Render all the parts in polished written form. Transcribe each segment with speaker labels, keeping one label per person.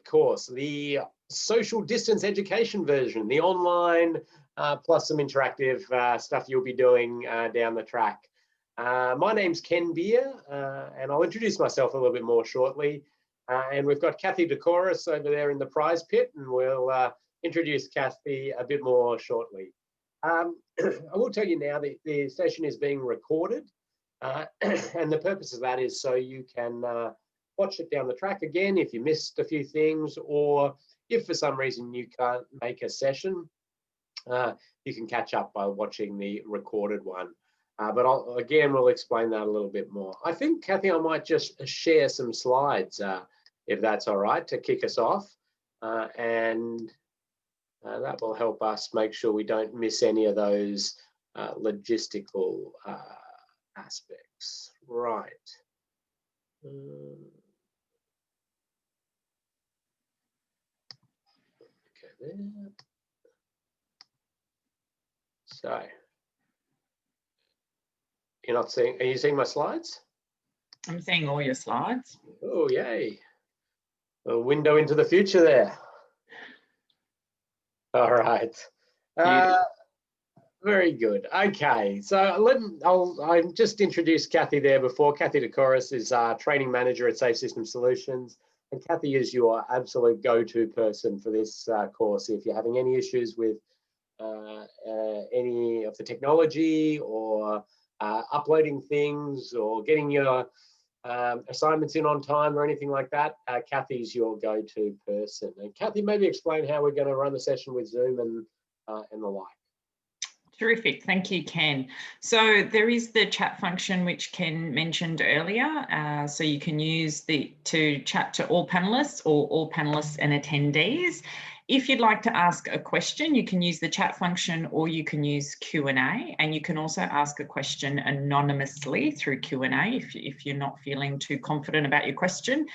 Speaker 1: course, the social distance education version, the online plus some interactive stuff you'll be doing down the track. My name's Ken Beer, and I'll introduce myself a little bit more shortly. And we've got Kathy Decoris over there in the prize pit, and we'll introduce Kathy a bit more shortly. I will tell you now that the session is being recorded, and the purpose of that is so you can watch it down the track again if you missed a few things, or if for some reason you can't make a session, you can catch up by watching the recorded one. But again, we'll explain that a little bit more. I think, Kathy, I might just share some slides, if that's all right, to kick us off. And that will help us make sure we don't miss any of those logistical aspects. Right. Okay, there. So, you're not seeing, are you seeing my slides?
Speaker 2: I'm seeing all your slides.
Speaker 1: Oh, yay. A window into the future there. All right. Very good. Okay, so I just introduced Kathy there before. Kathy Decoris is our training manager at Safe System Solutions. And Kathy is your absolute go-to person for this course. If you're having any issues with any of the technology, or uploading things, or getting your assignments in on time or anything like that, Kathy's your go-to person. And Kathy, maybe explain how we're going to run the session with Zoom and the like.
Speaker 2: Terrific, thank you, Ken. So there is the chat function which Ken mentioned earlier. So you can use to chat to all panelists or all panelists and attendees. If you'd like to ask a question, you can use the chat function, or you can use Q&A, and you can also ask a question anonymously through Q&A if you're not feeling too confident about your question.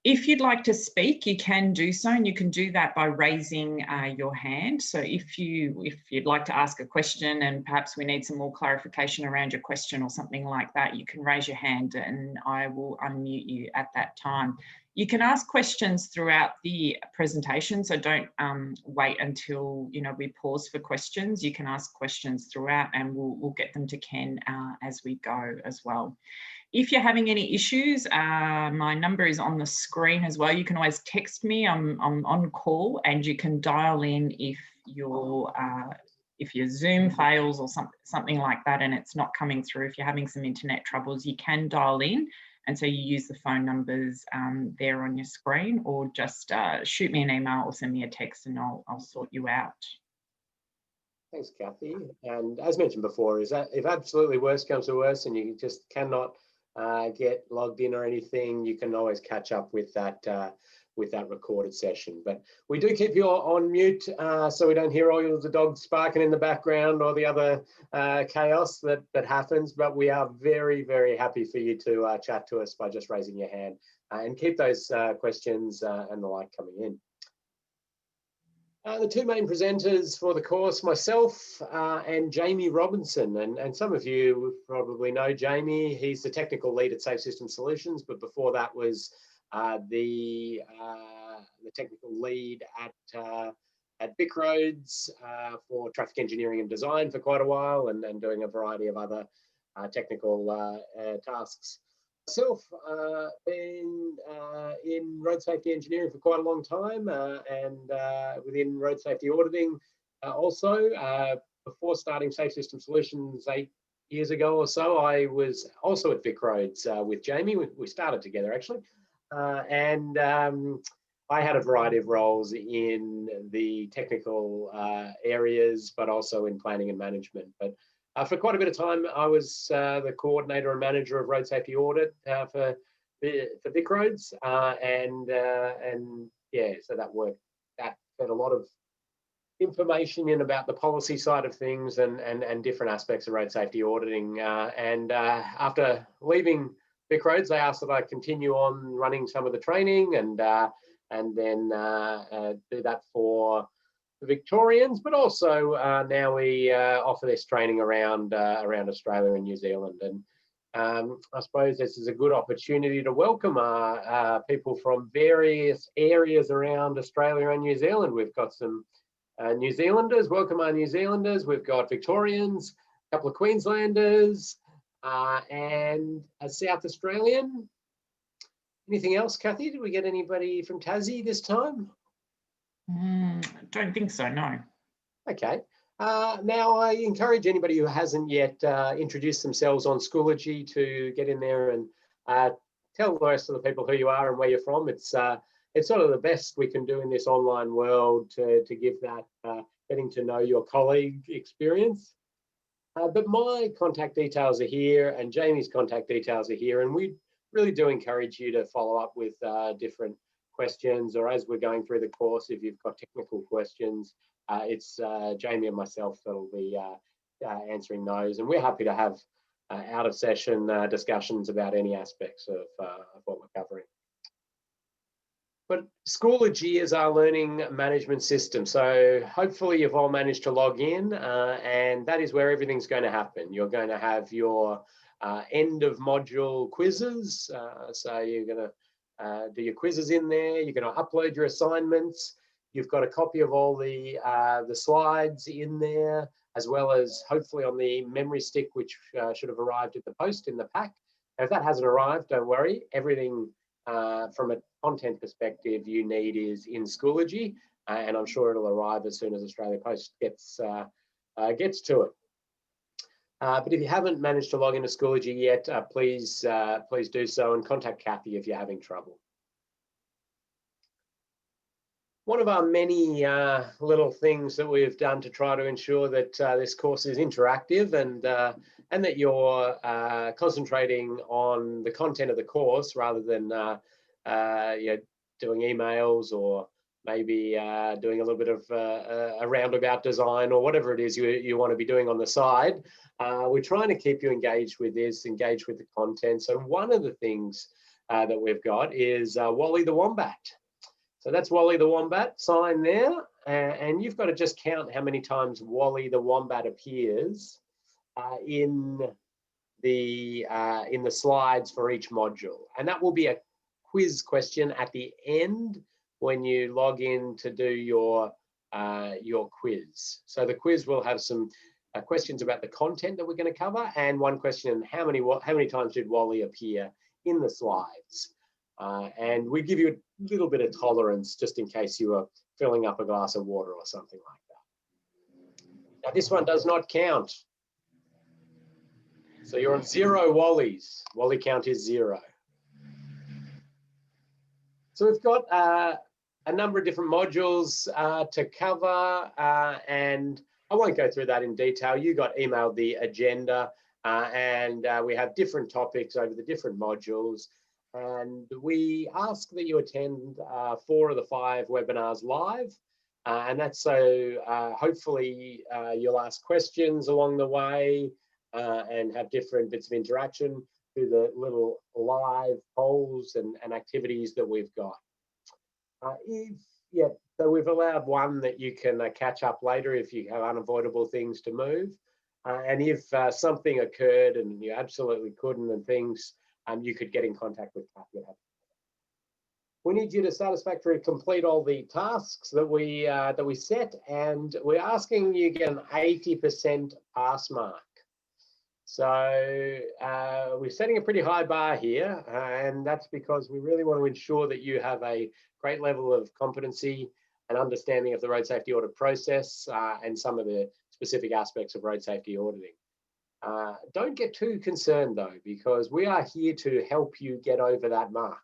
Speaker 2: If you'd like to speak, you can do so, and you can do that by raising your hand. So if you'd like to ask a question and perhaps we need some more clarification around your question or something like that, you can raise your hand and I will unmute you at that time. You can ask questions throughout the presentation, so don't wait until we pause for questions. You can ask questions throughout, and we'll get them to Ken as we go as well. If you're having any issues, my number is on the screen as well. You can always text me. I'm on call, and you can dial in if your Zoom fails or something like that and it's not coming through. If you're having some internet troubles, you can dial in, and so you use the phone numbers there on your screen, or just shoot me an email or send me a text and I'll sort you out.
Speaker 1: Thanks, Kathy. And as mentioned before, is that if absolutely worst comes to worst and you just cannot get logged in or anything, you can always catch up with that recorded session. But we do keep you on mute so we don't hear all the dogs barking in the background or the other chaos that happens. But we are very, very happy for you to chat to us by just raising your hand, and keep those questions and the like coming in. The two main presenters for the course, myself and Jamie Robinson. And some of you probably know Jamie. He's the technical lead at Safe System Solutions, but before that was the technical lead at VicRoads for traffic engineering and design for quite a while, and doing a variety of other technical tasks. Myself, been in road safety engineering for quite a long time, and within road safety auditing also. Before starting Safe System Solutions 8 years ago or so, I was also at VicRoads with Jamie. We started together actually, and I had a variety of roles in the technical areas, but also in planning and management. But for quite a bit of time, I was the coordinator and manager of road safety audit for VicRoads, and yeah, so that fed a lot of information in about the policy side of things and different aspects of road safety auditing. And after leaving VicRoads, they asked that I continue on running some of the training and then do that for the Victorians, but also now we offer this training around Australia and New Zealand. And I suppose this is a good opportunity to welcome people from various areas around Australia and New Zealand. We've got some New Zealanders, welcome our New Zealanders. We've got Victorians, a couple of Queenslanders, and a South Australian. Anything else, Kathy? Did we get anybody from Tassie this time?
Speaker 2: Don't think so, no.
Speaker 1: Okay. Now, I encourage anybody who hasn't yet introduced themselves on Schoology to get in there and tell the rest of the people who you are and where you're from. It's sort of the best we can do in this online world to give that getting to know your colleague experience. But my contact details are here and Jamie's contact details are here, and we really do encourage you to follow up with different questions, or as we're going through the course, if you've got technical questions, it's Jamie and myself that'll be answering those, and we're happy to have out of session discussions about any aspects of what we're covering. But Schoology is our learning management system, so hopefully you've all managed to log in, and that is where everything's going to happen. You're going to have your end of module quizzes, so you're going to do your quizzes in there. You're going to upload your assignments. You've got a copy of all the slides in there, as well as hopefully on the memory stick, which should have arrived at the post in the pack. Now, if that hasn't arrived, don't worry. Everything from a content perspective you need is in Schoology, and I'm sure it'll arrive as soon as Australia Post gets to it. But if you haven't managed to log into Schoology yet, please do so and contact Kathy if you're having trouble. One of our many little things that we've done to try to ensure that this course is interactive and that you're concentrating on the content of the course rather than doing emails or maybe doing a little bit of a roundabout design or whatever it is you want to be doing on the side. We're trying to keep you engaged with this, engaged with the content. So one of the things that we've got is Wally the Wombat. So that's Wally the Wombat sign there, and you've got to just count how many times Wally the Wombat appears in the slides for each module, and that will be a quiz question at the end when you log in to do your quiz. So the quiz will have some questions about the content that we're going to cover, and one question: how many times did Wally appear in the slides? And we give you a little bit of tolerance just in case you are filling up a glass of water or something like that. Now this one does not count. So you're on 0 Wallies. Wally count is 0. So we've got a number of different modules to cover, and I won't go through that in detail. You got emailed the agenda, and we have different topics over the different modules. And we ask that you attend 4 of the 5 webinars live. And that's so hopefully you'll ask questions along the way and have different bits of interaction through the little live polls and activities that we've got. So we've allowed one that you can catch up later if you have unavoidable things to move. And if something occurred and you absolutely couldn't and things, you could get in contact with Kathy. We need you to satisfactorily complete all the tasks that we set, and we're asking you to get an 80% pass mark. So we're setting a pretty high bar here, and that's because we really want to ensure that you have a great level of competency and understanding of the road safety audit process and some of the specific aspects of road safety auditing. Don't get too concerned though, because we are here to help you get over that mark.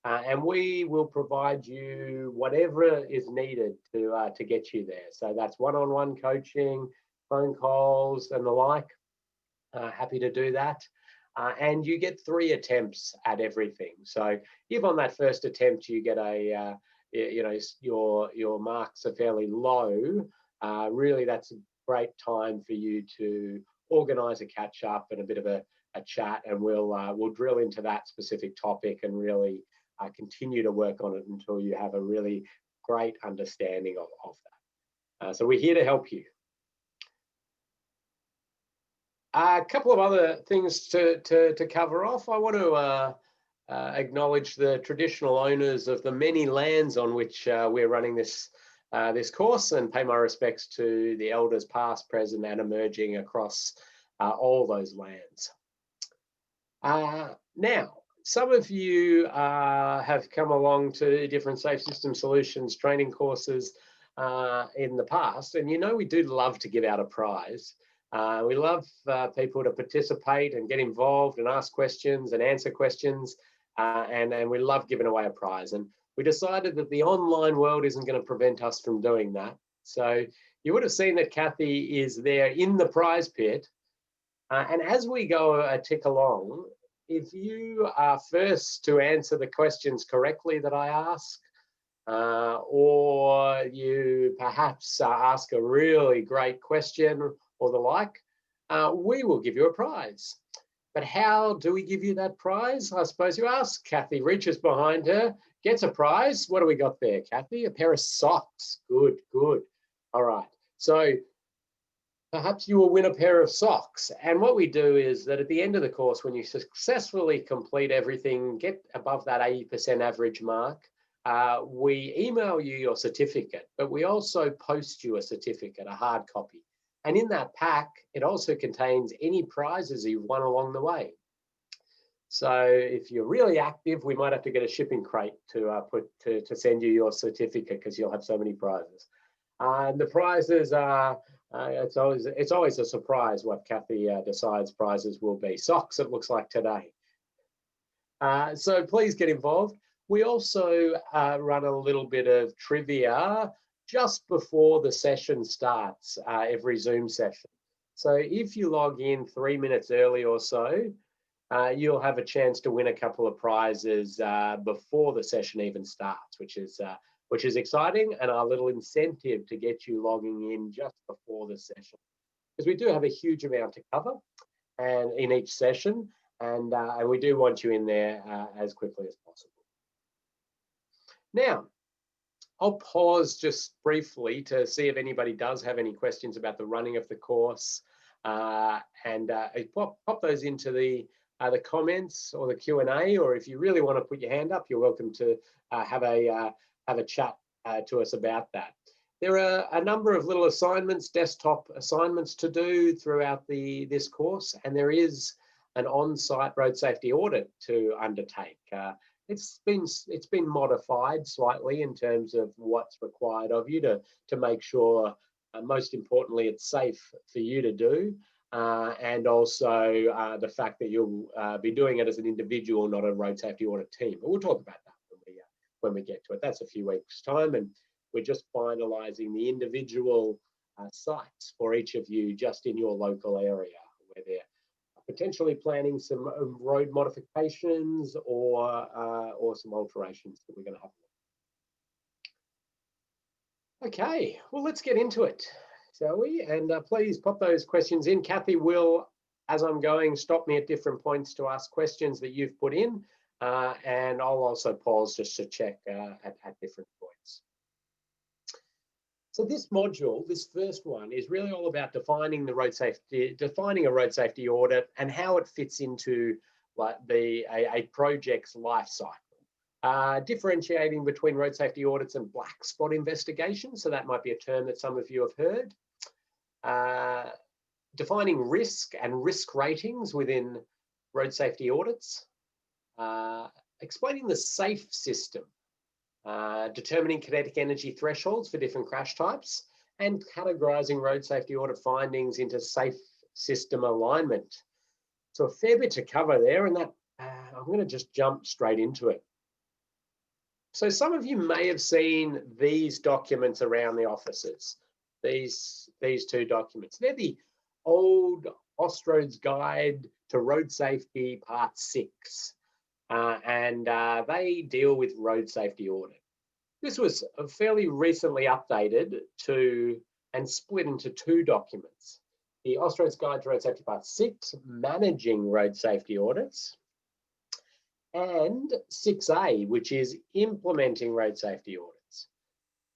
Speaker 1: And we will provide you whatever is needed to get you there. So that's one-on-one coaching, phone calls and the like. Happy to do that. And you get 3 attempts at everything. So if on that first attempt you get a, your marks are fairly low, really that's a great time for you to organise a catch up and a bit of a chat, and we'll drill into that specific topic and really continue to work on it until you have a really great understanding of that. So we're here to help you. A couple of other things to cover off. I want to acknowledge the traditional owners of the many lands on which we're running this course, and pay my respects to the elders past, present, and emerging across all those lands. Now, some of you have come along to different Safe System Solutions training courses in the past, and you know we do love to give out a prize. We love people to participate and get involved and ask questions and answer questions, and we love giving away a prize. And we decided that the online world isn't going to prevent us from doing that. So you would have seen that Kathy is there in the prize pit. And as we go a tick along, if you are first to answer the questions correctly that I ask, or you perhaps ask a really great question or the like, we will give you a prize. But how do we give you that prize? I suppose you ask. Kathy reaches behind her, gets a prize. What do we got there, Kathy? A pair of socks. Good, good. All right. So perhaps you will win a pair of socks. And what we do is that at the end of the course, when you successfully complete everything, get above that 80% average mark, we email you your certificate, but we also post you a certificate, a hard copy. And in that pack, it also contains any prizes you've won along the way. So if you're really active, we might have to get a shipping crate to send you your certificate, because you'll have so many prizes. And the prizes are, it's always a surprise what Kathy decides prizes will be. Socks, it looks like today. So please get involved. We also run a little bit of trivia just before the session starts, every Zoom session. So if you log in 3 minutes early or so, you'll have a chance to win a couple of prizes before the session even starts, which is exciting, and our little incentive to get you logging in just before the session, because we do have a huge amount to cover and in each session, and we do want you in there as quickly as possible. Now, I'll pause just briefly to see if anybody does have any questions about the running of the course, and pop those into the comments or the Q&A, or if you really want to put your hand up, you're welcome to have a chat to us about that. There are a number of little assignments, desktop assignments to do throughout this course, and there is an on-site road safety audit to undertake. It's been modified slightly in terms of what's required of you to make sure, most importantly, it's safe for you to do, and also the fact that you'll be doing it as an individual, not a road safety audit team. But we'll talk about that when we get to it. That's a few weeks' time, and we're just finalising the individual sites for each of you just in your local area, where they're potentially planning some road modifications or some alterations that we're going to have. Okay, well, let's get into it, shall we? And please pop those questions in. Kathy will, as I'm going, stop me at different points to ask questions that you've put in, and I'll also pause just to check at different points. So this module, this first one, is really all about defining a road safety audit and how it fits into like a project's life cycle. Differentiating between road safety audits and black spot investigations, so that might be a term that some of you have heard. Defining risk and risk ratings within road safety audits. Explaining the SAFE system. Determining kinetic energy thresholds for different crash types, and categorizing road safety audit findings into safe system alignment. So a fair bit to cover there, and that I'm going to just jump straight into it. So some of you may have seen these documents around the offices, these two documents. They're the old Austroads Guide to Road Safety Part 6. And they deal with road safety audit. This was fairly recently updated and split into two documents. The Austroads Guide to Road Safety Part 6, Managing Road Safety Audits, and 6A, which is Implementing Road Safety Audits.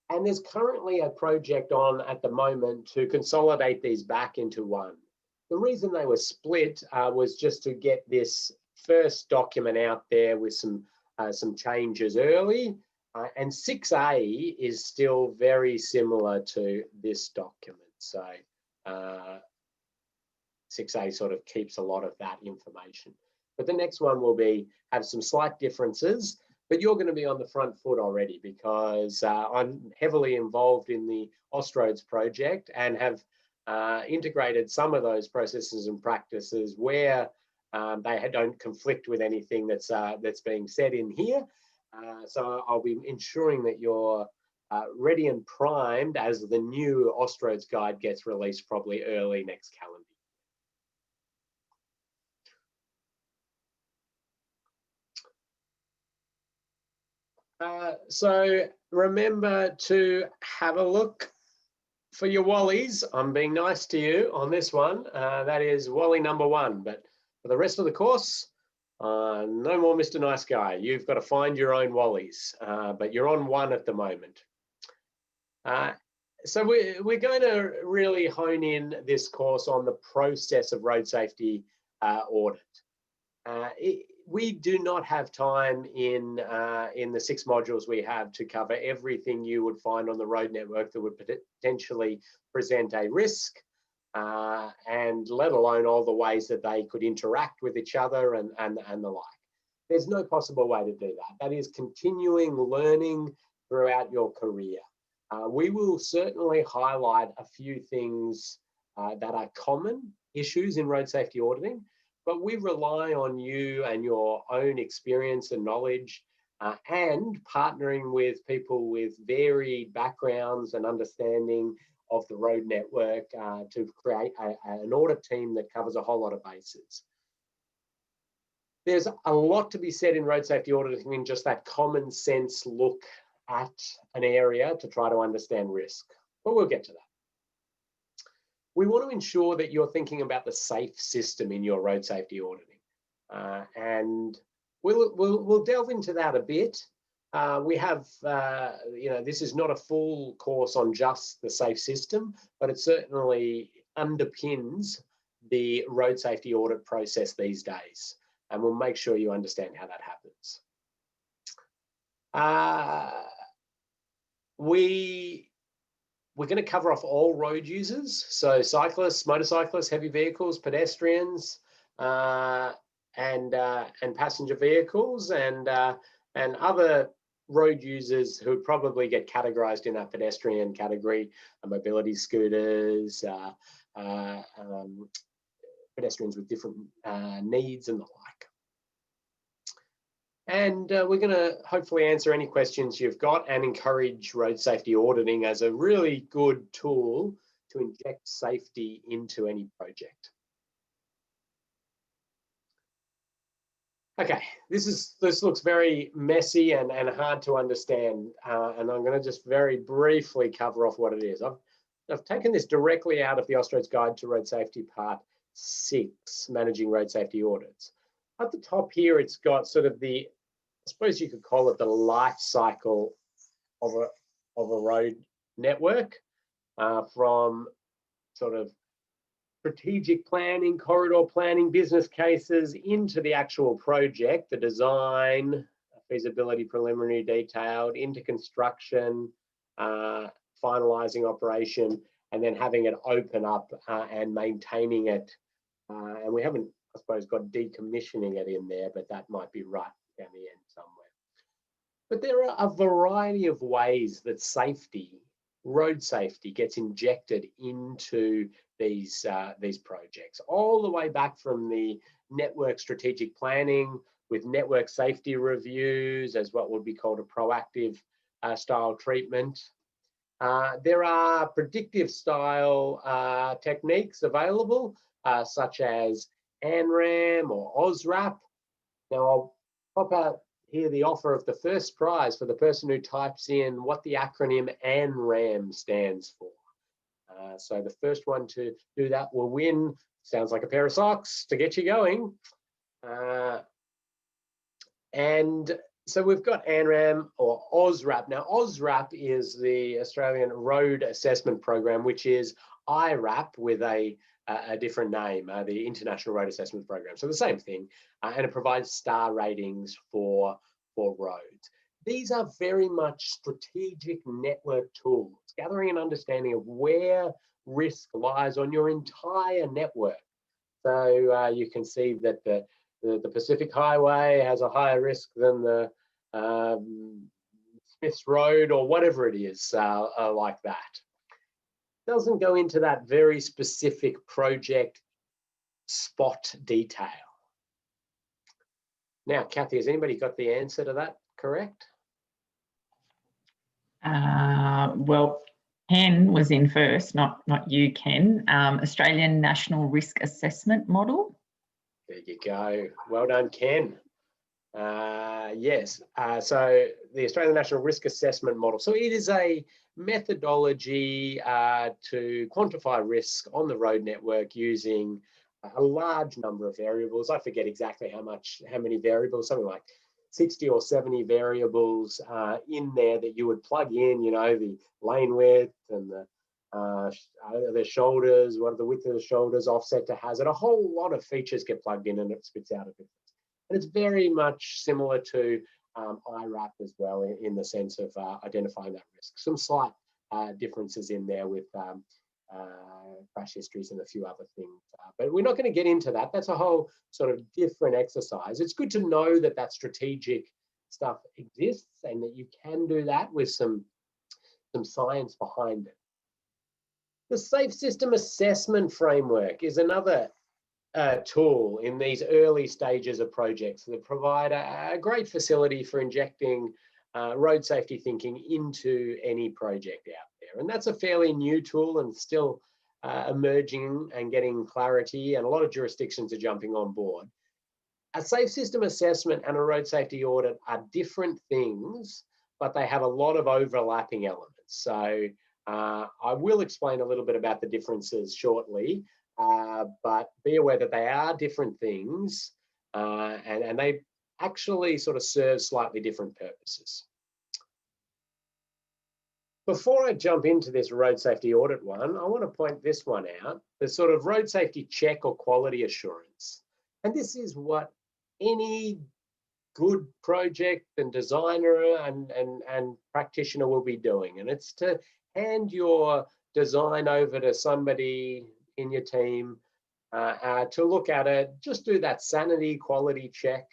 Speaker 1: And there's currently a project on at the moment to consolidate these back into one. The reason they were split was just to get this first document out there with some changes early. And 6A is still very similar to this document. So 6A sort of keeps a lot of that information. But the next one will have some slight differences, but you're going to be on the front foot already because I'm heavily involved in the Austroads project and have integrated some of those processes and practices where they don't conflict with anything that's being said in here. So I'll be ensuring that you're ready and primed as the new Austroads guide gets released probably early next calendar. So remember to have a look for your Wallies. I'm being nice to you on this one. That is Wally number 1, but for the rest of the course, no more Mr. Nice Guy. You've got to find your own Wallies, but you're on 1 at the moment. So we're going to really hone in this course on the process of road safety audit. We do not have time in the 6 modules we have to cover everything you would find on the road network that would potentially present a risk, and let alone all the ways that they could interact with each other and the like. There's no possible way to do that. That is continuing learning throughout your career. We will certainly highlight a few things that are common issues in road safety auditing, but we rely on you and your own experience and knowledge and partnering with people with varied backgrounds and understanding of the road network to create an audit team that covers a whole lot of bases. There's a lot to be said in road safety auditing in just that common sense look at an area to try to understand risk, but we'll get to that. We want to ensure that you're thinking about the safe system in your road safety auditing, and we'll delve into that a bit. We have, this is not a full course on just the safe system, but it certainly underpins the road safety audit process these days, and we'll make sure you understand how that happens. We're going to cover off all road users, so cyclists, motorcyclists, heavy vehicles, pedestrians, and passenger vehicles, and other road users who probably get categorized in that pedestrian category, mobility scooters, pedestrians with different needs and the like. And we're going to hopefully answer any questions you've got and encourage road safety auditing as a really good tool to inject safety into any project. Okay, this looks very messy and hard to understand, and I'm going to just very briefly cover off what it is. I've taken this directly out of the Austroads Guide to Road Safety Part 6, Managing Road Safety Audits. At the top here, it's got sort of I suppose you could call it the life cycle of a road network, from sort of strategic planning, corridor planning, business cases, into the actual project, the design, feasibility, preliminary, detailed, into construction, finalizing operation, and then having it open up and maintaining it. And we haven't, I suppose, got decommissioning it in there, but that might be right down the end somewhere. But there are a variety of ways that safety, road safety, gets injected into these projects, all the way back from the network strategic planning with network safety reviews as what would be called a proactive style treatment. There are predictive style techniques available, such as ANRAM or OSRAP. Now I'll pop out here the offer of the first prize for the person who types in what the acronym ANRAM stands for. So the first one to do that will win. Sounds like a pair of socks to get you going. And so we've got ANRAM or OSRAP. Now OSRAP is the Australian Road Assessment Program, which is IRAP with a a different name, the International Road Assessment Program. So the same thing, and it provides star ratings for roads. These are very much strategic network tools, gathering an understanding of where risk lies on your entire network. So you can see that the Pacific Highway has a higher risk than the Smith's Road or whatever it is, like that. Doesn't go into that very specific project spot detail. Now, Kathy, has anybody got the answer to that correct?
Speaker 2: Well, Ken was in first, not you, Ken. Australian National Risk Assessment Model.
Speaker 1: There you go. Well done, Ken. Yes, so the Australian National Risk Assessment Model. So it is a methodology to quantify risk on the road network using a large number of variables. I forget exactly how many variables, something like 60 or 70 variables in there that you would plug in, you know, the lane width and the shoulders, what are the width of the shoulders, offset to hazard, a whole lot of features get plugged in and it spits out a difference. And it's very much similar to IRAP as well in the sense of identifying that risk. Some slight differences in there with crash histories and a few other things. But we're not going to get into that. That's a whole sort of different exercise. It's good to know that that strategic stuff exists and that you can do that with some science behind it. The Safe System Assessment Framework is another tool in these early stages of projects that provide a great facility for injecting road safety thinking into any project out there. And that's a fairly new tool and still emerging and getting clarity, and a lot of jurisdictions are jumping on board. A safe system assessment and a road safety audit are different things, but they have a lot of overlapping elements. So I will explain a little bit about the differences shortly, but be aware that they are different things and they actually sort of serve slightly different purposes. Before I jump into this road safety audit one, I want to point this one out, the sort of road safety check or quality assurance. And this is what any good project and designer and practitioner will be doing. And it's to hand your design over to somebody in your team to look at it, just do that sanity quality check,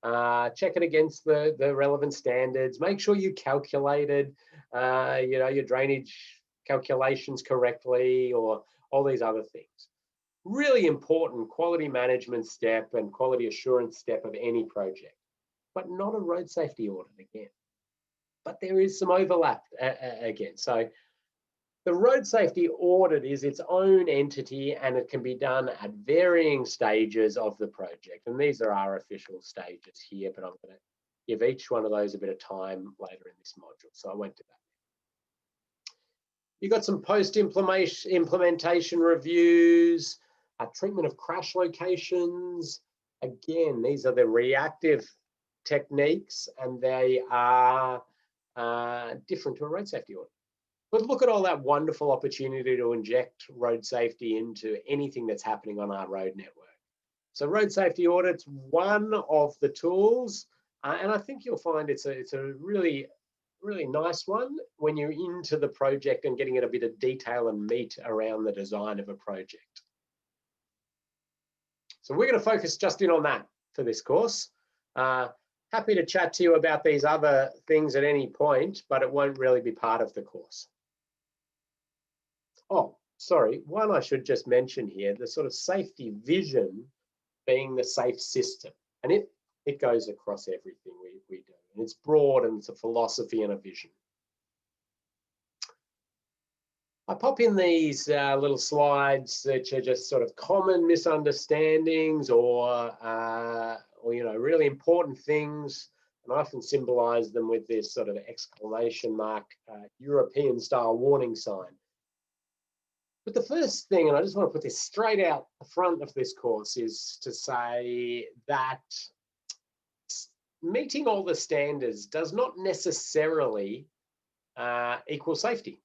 Speaker 1: check it against the relevant standards, make sure you calculated you know, your drainage calculations correctly, or all these other things. Really important quality management step and quality assurance step of any project, but not a road safety audit again. But there is some overlap again. So the road safety audit is its own entity and it can be done at varying stages of the project. And these are our official stages here, but I'm going to give each one of those a bit of time later in this module, so I won't do that. You've got some post-implementation reviews, treatment of crash locations. Again, these are the reactive techniques and they are different to a road safety audit. But look at all that wonderful opportunity to inject road safety into anything that's happening on our road network. So road safety audit's one of the tools, and I think you'll find it's a really nice one when you're into the project and getting in a bit of detail and meat around the design of a project. So we're going to focus just in on that for this course. Happy to chat to you about these other things at any point, but it won't really be part of the course. Oh, sorry, one I should just mention here, the sort of safety vision being the safe system. And it goes across everything we do. And it's broad and it's a philosophy and a vision. I pop in these little slides which are just sort of common misunderstandings or you know, really important things. And I often symbolize them with this sort of exclamation mark, European style warning sign. But the first thing, and I just want to put this straight out the front of this course, is to say that meeting all the standards does not necessarily equal safety.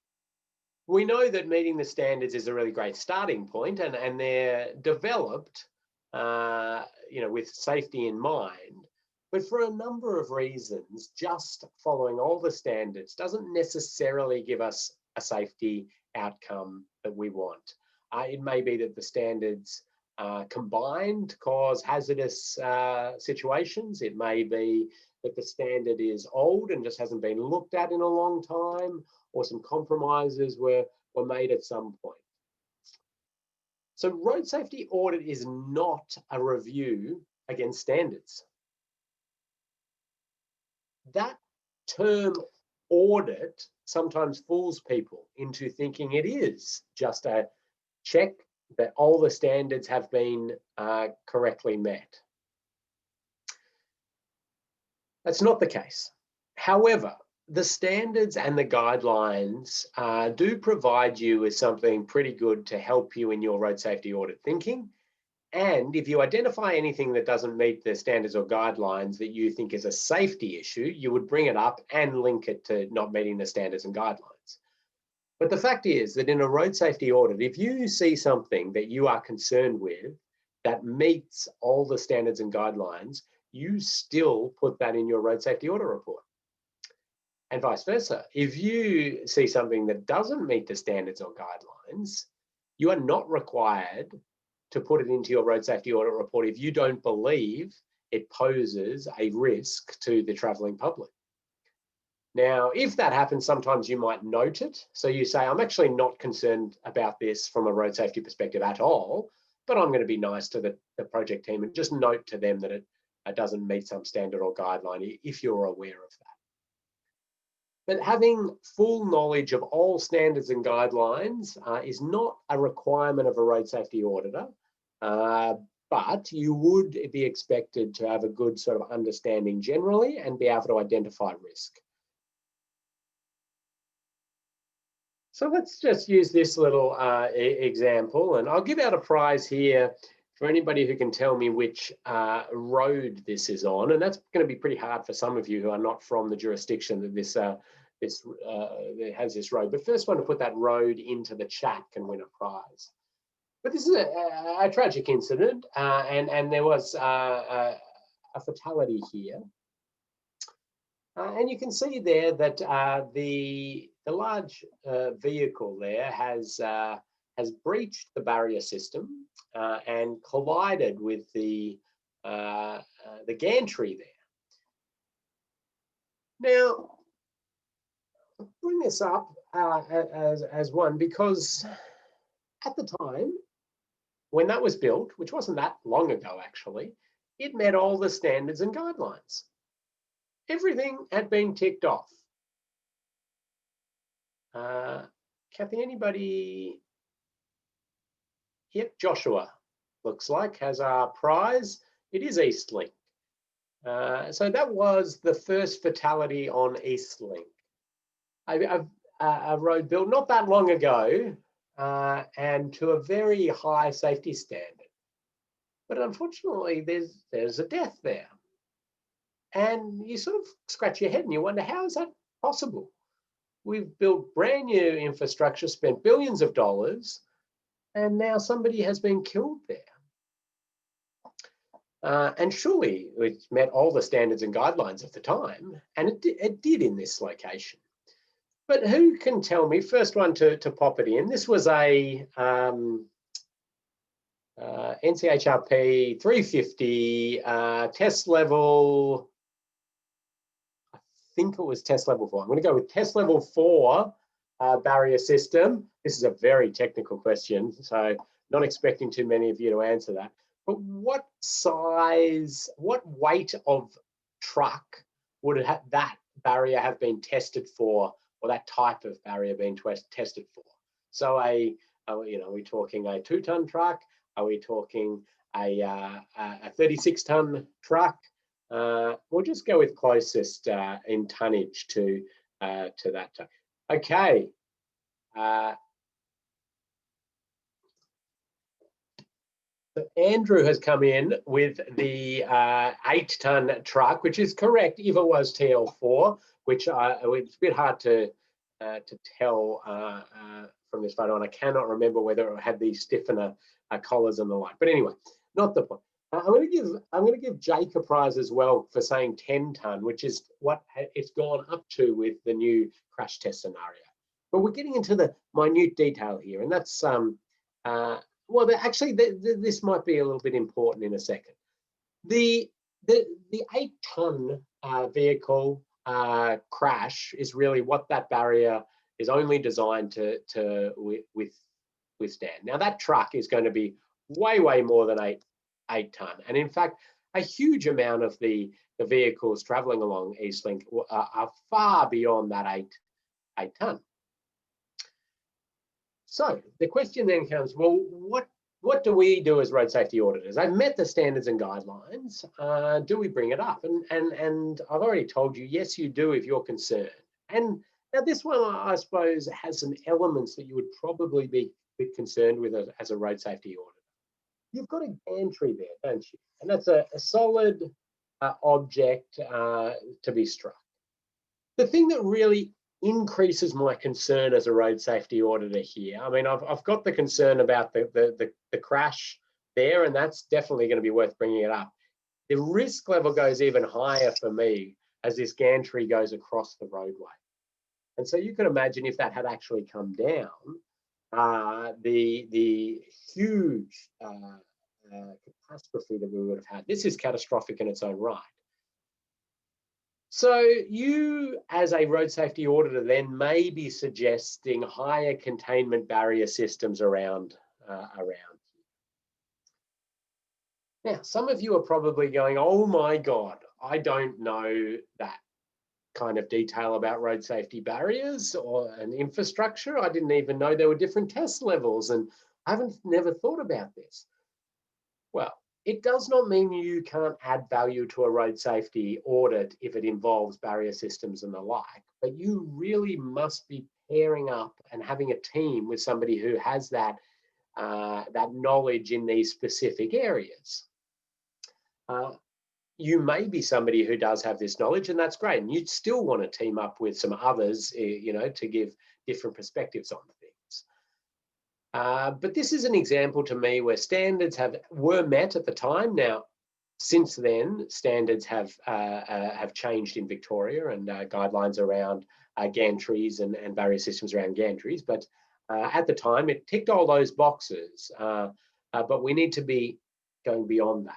Speaker 1: We know that meeting the standards is a really great starting point, and they're developed, with safety in mind. But for a number of reasons, just following all the standards doesn't necessarily give us a safety outcome that we want. It may be that the standards combined cause hazardous situations. It may be that the standard is old and just hasn't been looked at in a long time, or some compromises were made at some point. So road safety audit is not a review against standards. That term audit sometimes fools people into thinking it is just a check that all the standards have been correctly met. That's not the case. However, the standards and the guidelines do provide you with something pretty good to help you in your road safety audit thinking. And if you identify anything that doesn't meet the standards or guidelines that you think is a safety issue, you would bring it up and link it to not meeting the standards and guidelines. But the fact is that in a road safety audit, if you see something that you are concerned with that meets all the standards and guidelines, you still put that in your road safety audit report. And vice versa. If you see something that doesn't meet the standards or guidelines, you are not required to put it into your road safety audit report if you don't believe it poses a risk to the travelling public. Now, if that happens, sometimes you might note it. So you say, I'm actually not concerned about this from a road safety perspective at all, but I'm going to be nice to the project team and just note to them that it doesn't meet some standard or guideline if you're aware of that. But having full knowledge of all standards and guidelines is not a requirement of a road safety auditor, but you would be expected to have a good sort of understanding generally and be able to identify risk. So let's just use this little example, and I'll give out a prize here for anybody who can tell me which road this is on, and that's going to be pretty hard for some of you who are not from the jurisdiction that this has this road. But first one to put that road into the chat can win a prize. But this is a tragic incident, and there was a fatality here. And you can see there that the large vehicle there has breached the barrier system and collided with the gantry there. Now, I'll bring this up as one because at the time when that was built, which wasn't that long ago actually, it met all the standards and guidelines. Everything had been ticked off. Kathy, anybody? Yep, Joshua looks like has our prize. It is Eastlink. So that was the first fatality on Eastlink. A road built not that long ago and to a very high safety standard. But unfortunately, there's a death there. And you sort of scratch your head and you wonder, how is that possible? We've built brand new infrastructure, spent billions of dollars, and now somebody has been killed there. And surely it met all the standards and guidelines of the time, and it did in this location. But who can tell me, first one to pop it in, this was a NCHRP 350 test level, I think it was test level 4. I'm going to go with test level 4 barrier system. This is a very technical question, so not expecting too many of you to answer that. But what size, what weight of truck would that barrier have been tested for, or that type of barrier being tested for? So are we talking a 2-ton truck? Are we talking a 36-ton truck? We'll just go with closest in tonnage to that. Okay. So Andrew has come in with the 8-ton truck, which is correct if it was TL4, which it's a bit hard to tell from this photo, and I cannot remember whether it had these stiffener collars and the like. But anyway, not the point. I'm going to give Jake a prize as well for saying 10 ton, which is what it's gone up to with the new crash test scenario. But we're getting into the minute detail here, and that's well, actually, this might be a little bit important in a second. The 8-ton vehicle crash is really what that barrier is only designed to withstand. Now, that truck is going to be way more than 8 ton, and in fact, a huge amount of the vehicles traveling along Eastlink are far beyond that 8 ton. So the question then comes, well, what do we do as road safety auditors? I've met the standards and guidelines. Do we bring it up? And I've already told you, yes, you do if you're concerned. And now this one, I suppose, has some elements that you would probably be concerned with as a road safety auditor. You've got a gantry there, don't you? And that's a solid object to be struck. The thing that really increases my concern as a road safety auditor here, I mean, I've got the concern about the crash there, and that's definitely going to be worth bringing it up. The risk level goes even higher for me as this gantry goes across the roadway. And so you can imagine if that had actually come down, the huge catastrophe that we would have had. This is catastrophic in its own right. So you, as a road safety auditor, then may be suggesting higher containment barrier systems around. Now, some of you are probably going, oh my God, I don't know that kind of detail about road safety barriers or an infrastructure. I didn't even know there were different test levels, and I never thought about this. Well, it does not mean you can't add value to a road safety audit if it involves barrier systems and the like, but you really must be pairing up and having a team with somebody who has that knowledge in these specific areas. You may be somebody who does have this knowledge, and that's great. And you'd still want to team up with some others, you know, to give different perspectives on things. But this is an example to me where standards were met at the time. Now, since then, standards have changed in Victoria, and guidelines around gantries and barrier systems around gantries. But at the time, it ticked all those boxes. But we need to be going beyond that.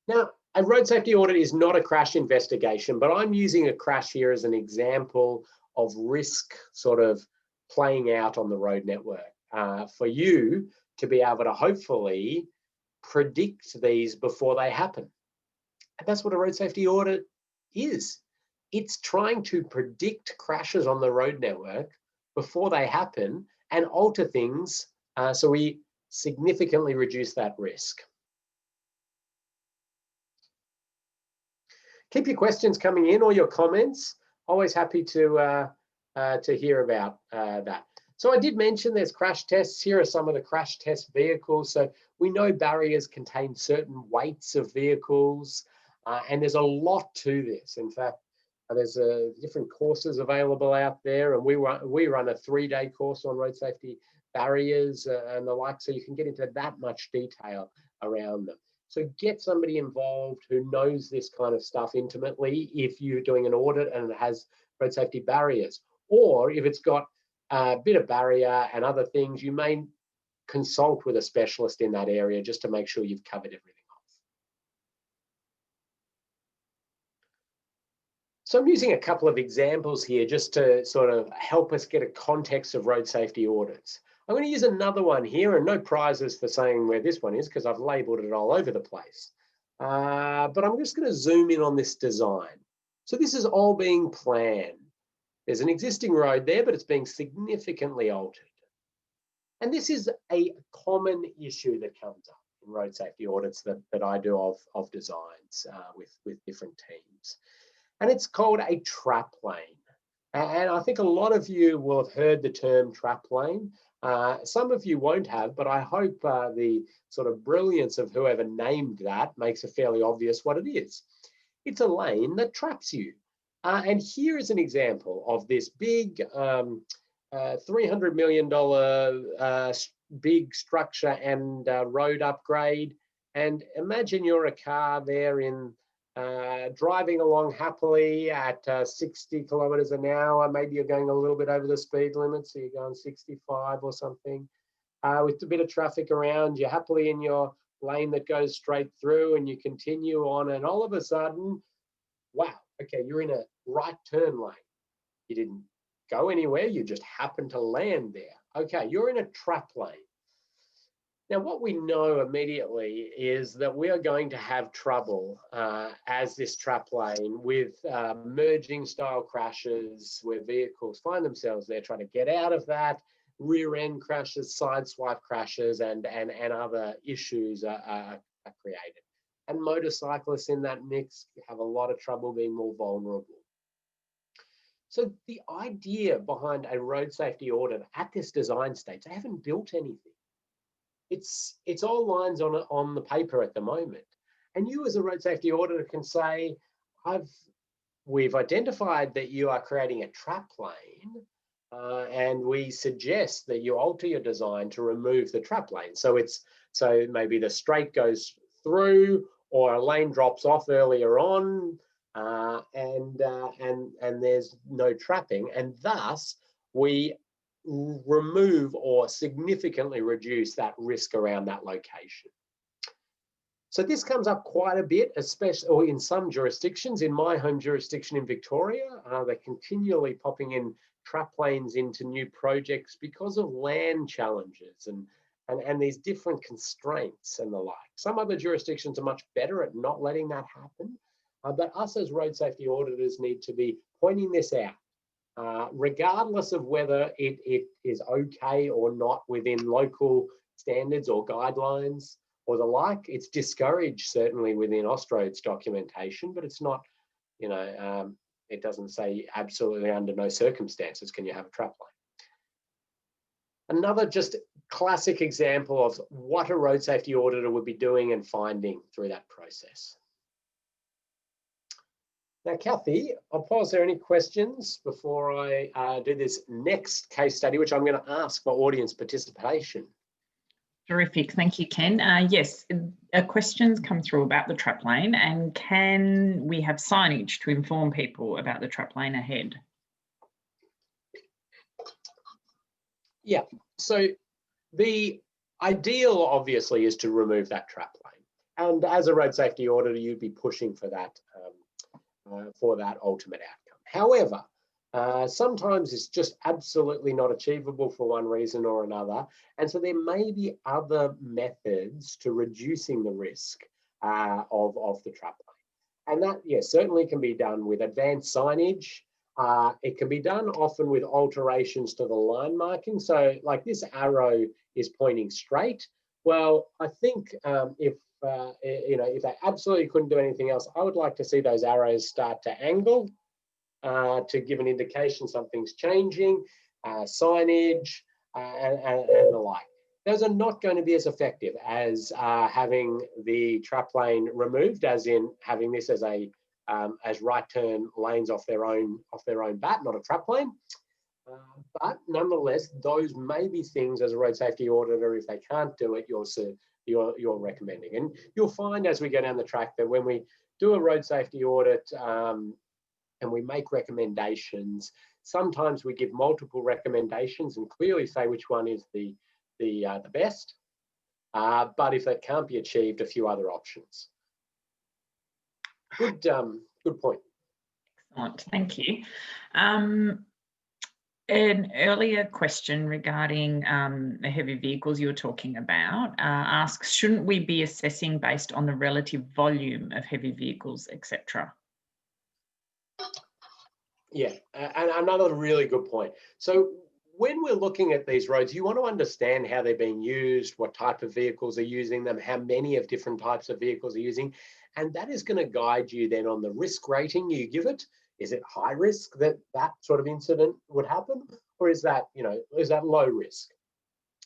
Speaker 1: Now, a road safety audit is not a crash investigation, but I'm using a crash here as an example of risk sort of playing out on the road network for you to be able to hopefully predict these before they happen. And that's what a road safety audit is. It's trying to predict crashes on the road network before they happen and alter things so we significantly reduce that risk. Keep your questions coming in or your comments. Always happy to hear about that. So I did mention there's crash tests. Here are some of the crash test vehicles. So we know barriers contain certain weights of vehicles, and there's a lot to this. In fact, there's different courses available out there, and we run a 3-day course on road safety barriers and the like, so you can get into that much detail around them. So get somebody involved who knows this kind of stuff intimately if you're doing an audit and it has road safety barriers. Or if it's got a bit of barrier and other things, you may consult with a specialist in that area just to make sure you've covered everything off. So I'm using a couple of examples here just to sort of help us get a context of road safety audits. I'm going to use another one here, and no prizes for saying where this one is because I've labeled it all over the place. But I'm just going to zoom in on this design. So this is all being planned. There's an existing road there, but it's being significantly altered. And this is a common issue that comes up in road safety audits that I do of designs with different teams. And it's called a trap lane. And I think a lot of you will have heard the term trap lane. Some of you won't have, but I hope the sort of brilliance of whoever named that makes it fairly obvious what it is. It's a lane that traps you. And here is an example of this big $300 million big structure and road upgrade. And imagine you're a car there in driving along happily at 60 kilometers an hour. Maybe you're going a little bit over the speed limit, so you're going 65 or something. With a bit of traffic around, you're happily in your lane that goes straight through, and you continue on, and all of a sudden, wow, okay, you're in a right turn lane. You didn't go anywhere, you just happened to land there. Okay, you're in a trap lane. Now, what we know immediately is that we are going to have trouble as this trap lane with merging style crashes where vehicles find themselves there trying to get out of that, rear end crashes, sideswipe crashes, and other issues are created. And motorcyclists in that mix have a lot of trouble being more vulnerable. So the idea behind a road safety audit at this design stage, they haven't built anything. It's all lines on the paper at the moment. And you as a road safety auditor can say, we've identified that you are creating a trap lane, and we suggest that you alter your design to remove the trap lane. So maybe the straight goes through, or a lane drops off earlier on, and there's no trapping, and thus we remove or significantly reduce that risk around that location. So this comes up quite a bit, especially or in some jurisdictions. In my home jurisdiction in Victoria, they're continually popping in trap lanes into new projects because of land challenges and these different constraints and the like. Some other jurisdictions are much better at not letting that happen, but us as road safety auditors need to be pointing this out. Regardless of whether it is okay or not within local standards or guidelines or the like, it's discouraged certainly within Austroad's documentation, but it's not, it doesn't say absolutely under no circumstances can you have a trap lane. Another just classic example of what a road safety auditor would be doing and finding through that process. Now, Kathy, I'll pause there. Any questions before I do this next case study, which I'm going to ask for audience participation?
Speaker 2: Terrific. Thank you, Ken. Yes, questions come through about the trap lane, and can we have signage to inform people about the trap lane ahead? Yeah, so the ideal obviously is to remove that trap lane. And as a road safety auditor, you'd be pushing for that ultimate outcome. However, sometimes it's just absolutely not achievable for one reason or another. And so there may be other methods to reducing the risk of the trap lane. And that, yes, certainly can be done with advanced signage. It can be done often with alterations to the line marking. So like this arrow is pointing straight. Well, I think if they absolutely couldn't do anything else, I would like to see those arrows start to angle to give an indication something's changing, signage, and the like. Those are not going to be as effective as having the trap lane removed, as in having this as as right turn lanes off their own bat, not a trap lane. But nonetheless, those may be things as a road safety auditor, if they can't do it, you're recommending. And you'll find as we go down the track that when we do a road safety audit and we make recommendations, sometimes we give multiple recommendations and clearly say which one is the best. But if that can't be achieved, a few other options. Good point. Excellent, thank you. An earlier question regarding the heavy vehicles you were talking about asks, shouldn't we be assessing based on the relative volume of heavy vehicles, etc.?
Speaker 1: Yeah, and another really good point. So when we're looking at these roads, you want to understand how they're being used, what type of vehicles are using them, how many of different types of vehicles are using, and that is going to guide you then on the risk rating you give it. Is it high risk that sort of incident would happen, or is that low risk?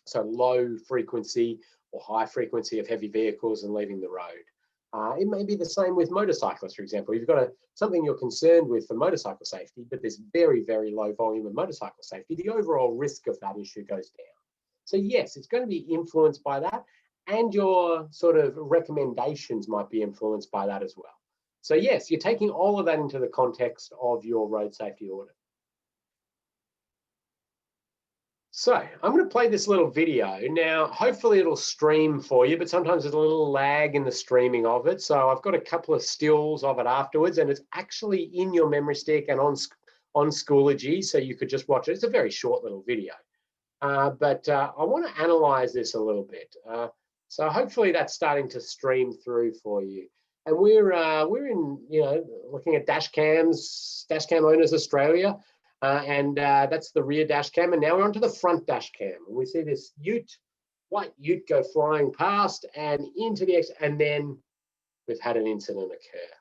Speaker 1: So low frequency or high frequency of heavy vehicles and leaving the road. It may be the same with motorcyclists, for example. You've got something you're concerned with for motorcycle safety, but there's very, very low volume of motorcycle safety. The overall risk of that issue goes down. So yes, it's going to be influenced by that, and your sort of recommendations might be influenced by that as well. So yes, you're taking all of that into the context of your road safety audit. So I'm going to play this little video. Now, hopefully it'll stream for you, but sometimes there's a little lag in the streaming of it. So I've got a couple of stills of it afterwards, and it's actually in your memory stick and on Schoology, so you could just watch it. It's a very short little video. But I want to analyze this a little bit. So hopefully that's starting to stream through for you. And we're in, looking at dash cam owners Australia. And that's the rear dash cam. And now we're onto the front dash cam. And we see this white ute go flying past and into the exit, and then we've had an incident occur.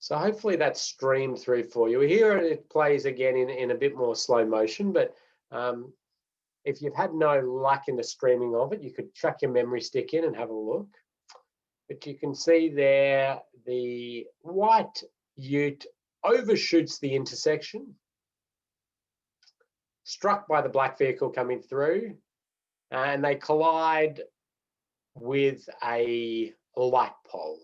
Speaker 1: So hopefully that's streamed through for you. Here it plays again in a bit more slow motion, but if you've had no luck in the streaming of it, you could chuck your memory stick in and have a look. But you can see there the white ute overshoots the intersection, struck by the black vehicle coming through, and they collide with a light pole.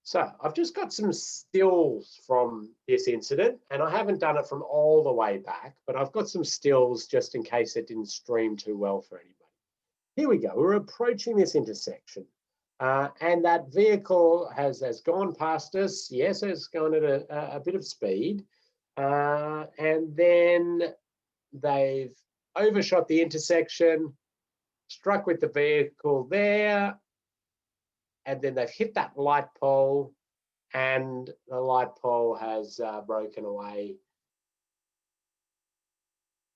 Speaker 1: So I've just got some stills from this incident, and I haven't done it from all the way back, but I've got some stills just in case it didn't stream too well for anybody. Here we go, we're approaching this intersection, and that vehicle has gone past us. Yes, it's gone at a bit of speed, and then they've overshot the intersection, struck with the vehicle there, and then they've hit that light pole, and the light pole has broken away.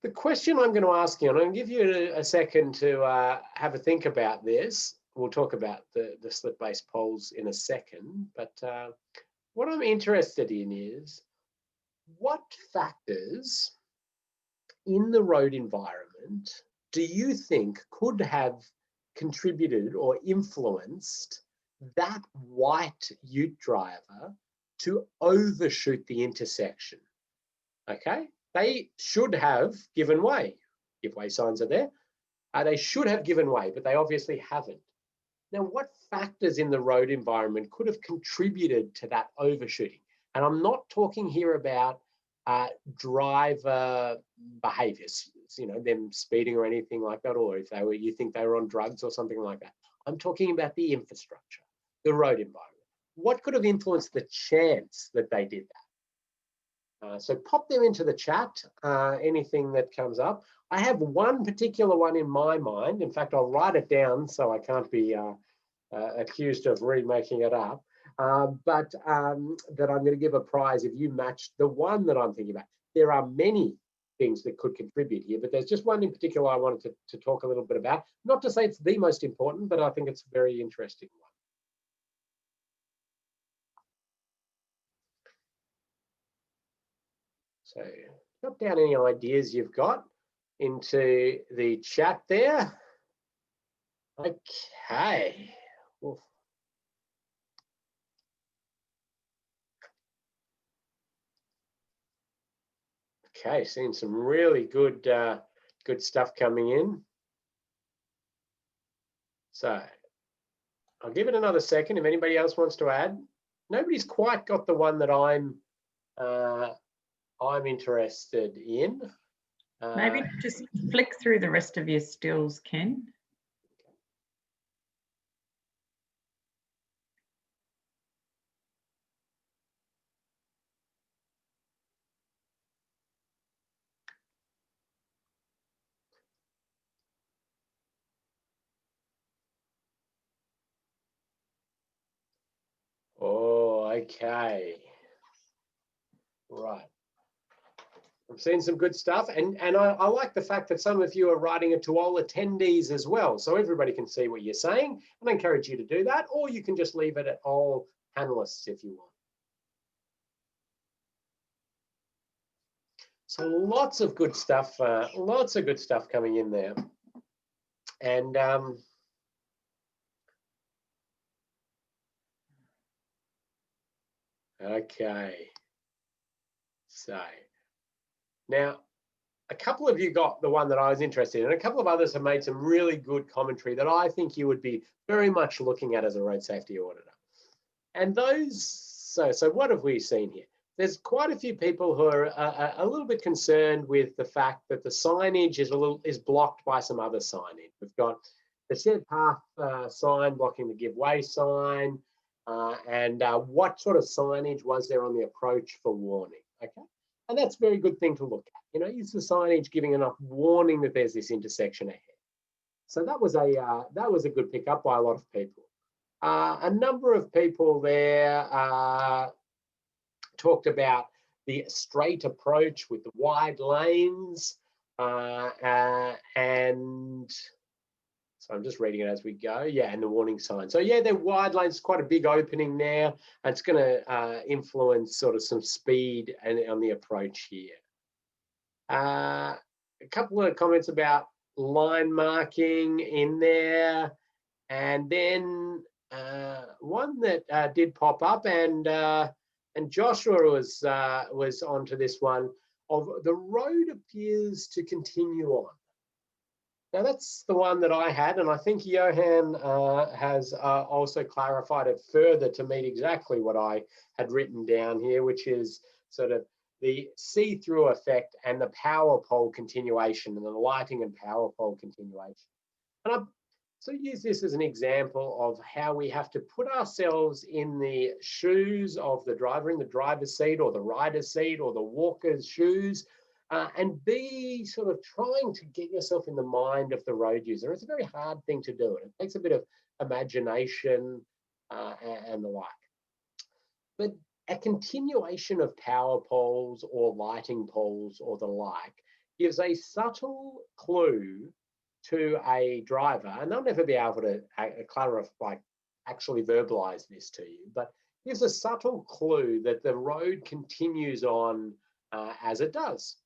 Speaker 1: The question I'm going to ask you, and I'm going to give you a second to have a think about this. We'll talk about the slip-based poles in a second, but what I'm interested in is what factors in the road environment do you think could have contributed or influenced that white ute driver to overshoot the intersection? Okay, they should have given way. Give way signs are there. They should have given way, but they obviously haven't. Now, what factors in the road environment could have contributed to that overshooting? And I'm not talking here about driver behaviors, them speeding or anything like that, or if you think they were on drugs or something like that. I'm talking about the infrastructure, the road environment. What could have influenced the chance that they did that? So pop them into the chat, anything that comes up. I have one particular one in my mind. In fact, I'll write it down so I can't be accused of remaking it up. But that I'm going to give a prize if you match the one that I'm thinking about. There are many things that could contribute here, but there's just one in particular I wanted to talk a little bit about. Not to say it's the most important, but I think it's a very interesting one. So jot down any ideas you've got into the chat there. Okay. Oof. Okay, seeing some really good stuff coming in. So I'll give it another second if anybody else wants to add. Nobody's quite got the one that I'm interested in.
Speaker 2: Maybe just flick through the rest of your stills, Ken.
Speaker 1: Oh, okay. Right. I'm seeing some good stuff, and I like the fact that some of you are writing it to all attendees as well, so everybody can see what you're saying, and I encourage you to do that, or you can just leave it at all panelists if you want. So lots of good stuff coming in there. And okay, so now a couple of you got the one that I was interested in, and a couple of others have made some really good commentary that I think you would be very much looking at as a road safety auditor. And those, so what have we seen here? There's quite a few people who are a little bit concerned with the fact that the signage is blocked by some other signage. We've got the shared path sign blocking the give way sign, and what sort of signage was there on the approach for warning? Okay, and that's a very good thing to look at. You know, is the signage giving enough warning that there's this intersection ahead? So that was a good pick up by a lot of people. A number of people there talked about the straight approach with the wide lanes, and so I'm just reading it as we go. Yeah, and the warning sign. So yeah, they're wide lanes, quite a big opening there, and it's going to influence sort of some speed on the approach here. A couple of comments about line marking in there, and then one that did pop up, and Joshua was onto this one, of the road appears to continue on. Now that's the one that I had, and I think Johan has also clarified it further to meet exactly what I had written down here, which is sort of the see-through effect and the power pole continuation, and the lighting and power pole continuation. And I so use this as an example of how we have to put ourselves in the shoes of the driver, in the driver's seat or the rider's seat or the walker's shoes, and be sort of trying to get yourself in the mind of the road user. It's a very hard thing to do, and it takes a bit of imagination and the like. But a continuation of power poles or lighting poles or the like gives a subtle clue to a driver, and they'll never be able to clarify, actually verbalize this to you, but gives a subtle clue that the road continues on as it does.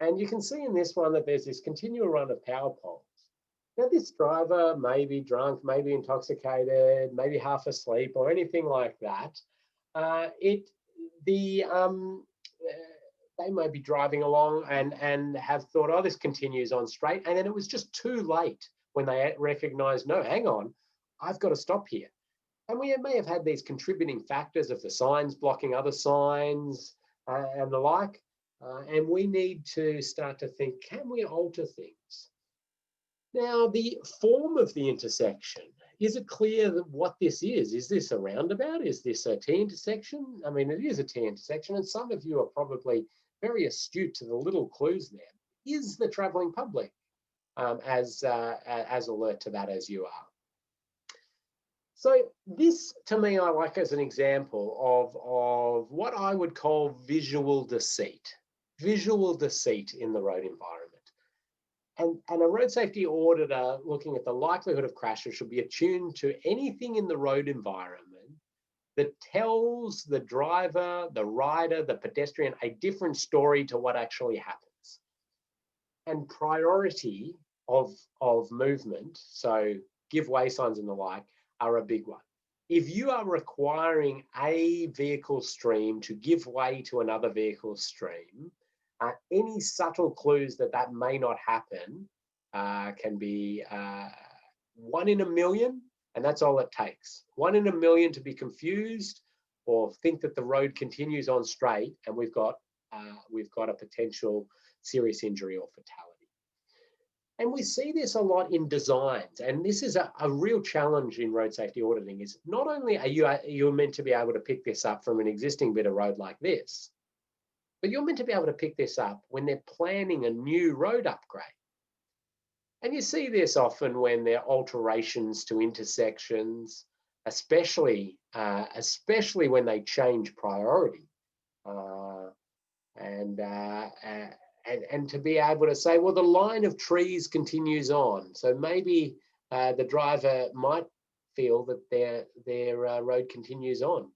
Speaker 1: And you can see in this one that there's this continual run of power poles. Now this driver may be drunk, may be intoxicated, maybe half asleep or anything like that. They may be driving along and have thought, oh, this continues on straight. And then it was just too late when they recognized, no, hang on, I've got to stop here. And we may have had these contributing factors of the signs blocking other signs and the like. And we need to start to think, can we alter things? Now, the form of the intersection, is it clear that what this is? Is this a roundabout? Is this a T intersection? I mean, it is a T intersection, and some of you are probably very astute to the little clues there. Is the travelling public as alert to that as you are? So this, to me, I like as an example of what I would call visual deceit in the road environment. And a road safety auditor looking at the likelihood of crashes should be attuned to anything in the road environment that tells the driver, the rider, the pedestrian a different story to what actually happens. And priority of movement, so give way signs and the like, are a big one. If you are requiring a vehicle stream to give way to another vehicle stream, any subtle clues that may not happen can be 1 in a million, and that's all it takes. 1 in a million to be confused or think that the road continues on straight, and we've got a potential serious injury or fatality. And we see this a lot in designs, and this is a real challenge in road safety auditing. Is not only are you meant to be able to pick this up from an existing bit of road like this, but you're meant to be able to pick this up when they're planning a new road upgrade. And you see this often when there are alterations to intersections, especially when they change priority. And to be able to say, well, the line of trees continues on. So maybe the driver might feel that their road continues on.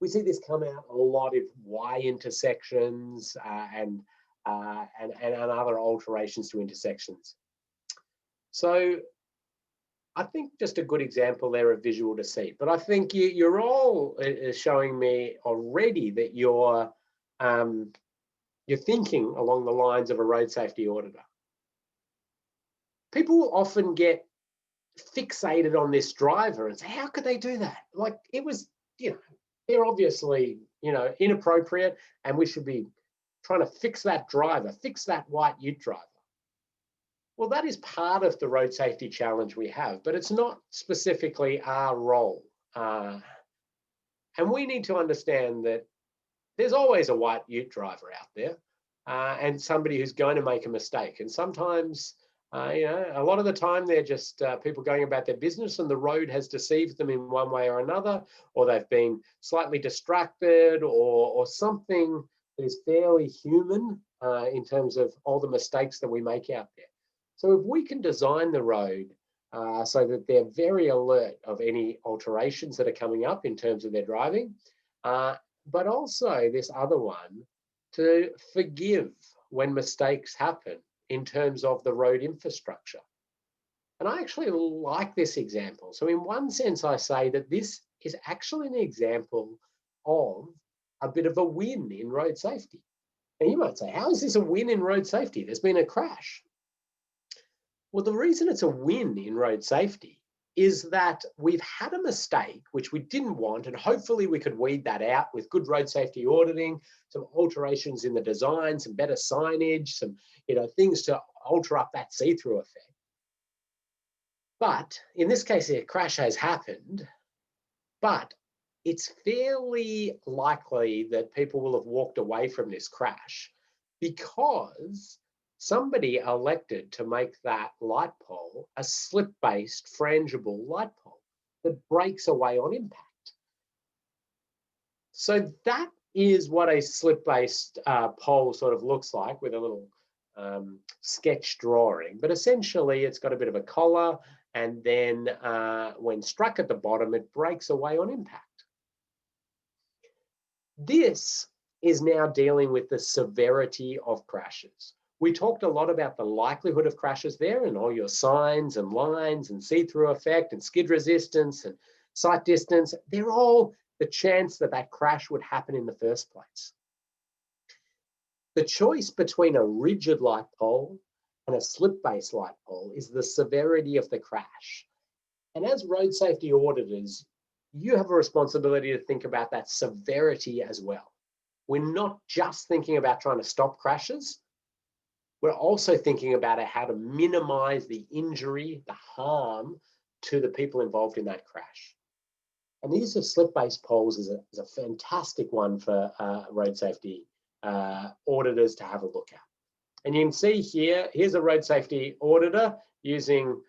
Speaker 1: We see this come out a lot of Y intersections and other alterations to intersections. So I think just a good example there of visual deceit. But I think you're all showing me already that you're thinking along the lines of a road safety auditor. People often get fixated on this driver and say, how could they do that? Like, it was, they're obviously, inappropriate, and we should be trying to fix that driver, fix that white ute driver. Well, that is part of the road safety challenge we have, but it's not specifically our role. And we need to understand that there's always a white ute driver out there and somebody who's going to make a mistake. And sometimes, a lot of the time they're just people going about their business and the road has deceived them in one way or another, or they've been slightly distracted, or something that is fairly human in terms of all the mistakes that we make out there. So if we can design the road so that they're very alert of any alterations that are coming up in terms of their driving, but also this other one, to forgive when mistakes happen in terms of the road infrastructure. And I actually like this example. So in one sense, I say that this is actually an example of a bit of a win in road safety. And you might say, how is this a win in road safety? There's been a crash. Well, the reason it's a win in road safety is that we've had a mistake which we didn't want, and hopefully we could weed that out with good road safety auditing, some alterations in the design, some better signage, some things to alter up that see-through effect. But in this case, a crash has happened, but it's fairly likely that people will have walked away from this crash because somebody elected to make that light pole a slip-based frangible light pole that breaks away on impact. So that is what a slip-based pole sort of looks like, with a little sketch drawing. But essentially, it's got a bit of a collar, and then when struck at the bottom, it breaks away on impact. This is now dealing with the severity of crashes. We talked a lot about the likelihood of crashes there, and all your signs and lines and see-through effect and skid resistance and sight distance. They're all the chance that that crash would happen in the first place. The choice between a rigid light pole and a slip-based light pole is the severity of the crash. And as road safety auditors, you have a responsibility to think about that severity as well. We're not just thinking about trying to stop crashes. We're also thinking about how to minimize the injury, the harm to the people involved in that crash. And the use of slip-based poles is a fantastic one for road safety auditors to have a look at. And you can see here, here's a road safety auditor using,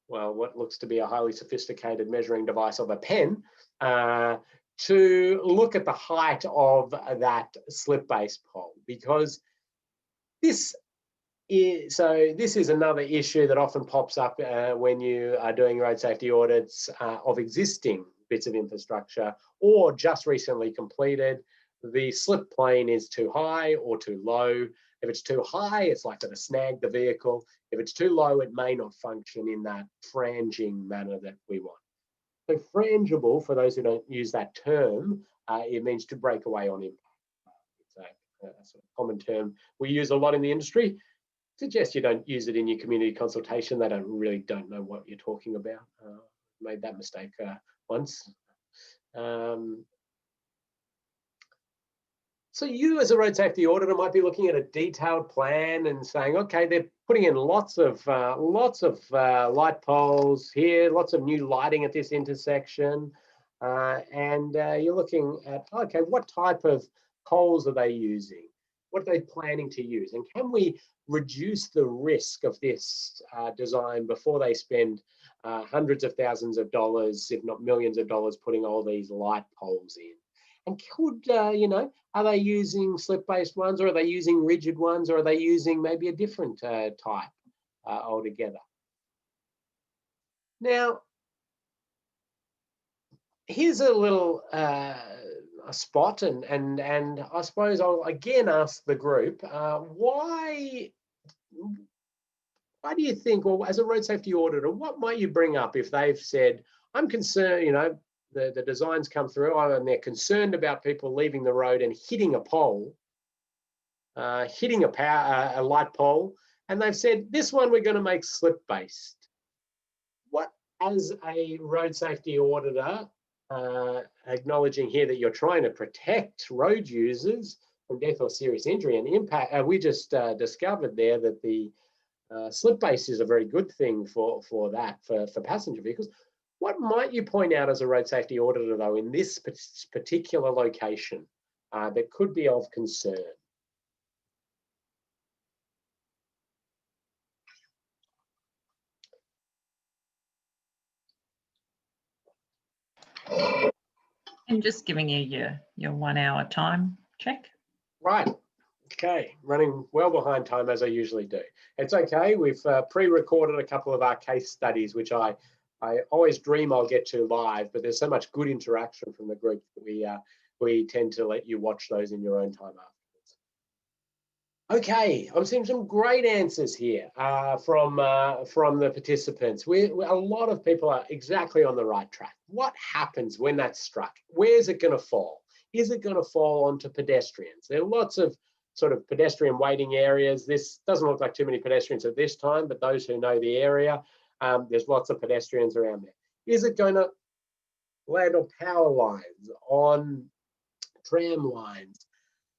Speaker 1: well, what looks to be a highly sophisticated measuring device of a pen to look at the height of that slip-based pole, because this is another issue that often pops up when you are doing road safety audits of existing bits of infrastructure or just recently completed. The slip plane is too high or too low. If it's too high, it's likely to snag the vehicle. If it's too low, it may not function in that franging manner that we want. So frangible, for those who don't use that term, it means to break away on impact. It's a sort of common term we use a lot in the industry. Suggest you don't use it in your community consultation. They don't know what you're talking about. Made that mistake once. So you as a road safety auditor might be looking at a detailed plan and saying, okay, they're putting in lots of light poles here, lots of new lighting at this intersection. And you're looking at, okay, what type of poles are they using? What are they planning to use? And can we reduce the risk of this design before they spend hundreds of thousands of dollars, if not millions of dollars, putting all these light poles in? And could, are they using slip-based ones, or are they using rigid ones, or are they using maybe a different type altogether? Now, here's a little, spot, and I suppose I'll again ask the group, why do you think, or as a road safety auditor, what might you bring up if they've said, I'm concerned, you know, the designs come through and they're concerned about people leaving the road and hitting a pole, hitting a light pole, and they've said, this one we're going to make slip-based. What, as a road safety auditor, acknowledging here that you're trying to protect road users from death or serious injury and impact, we just discovered there that the slip base is a very good thing for passenger vehicles. What might you point out as a road safety auditor, though, in this particular location that could be of concern?
Speaker 2: I'm just giving you your 1 hour time check.
Speaker 1: Right. Okay, running well behind time as I usually do. It's okay. We've pre-recorded a couple of our case studies, which I always dream I'll get to live, but there's so much good interaction from the group that we tend to let you watch those in your own time afterwards. Okay, I'm seeing some great answers here from the participants. A lot of people are exactly on the right track. What happens when that's struck? Where's it going to fall? Is it going to fall onto pedestrians? There are lots of sort of pedestrian waiting areas. This doesn't look like too many pedestrians at this time, but those who know the area, there's lots of pedestrians around there. Is it going to land on power lines, on tram lines?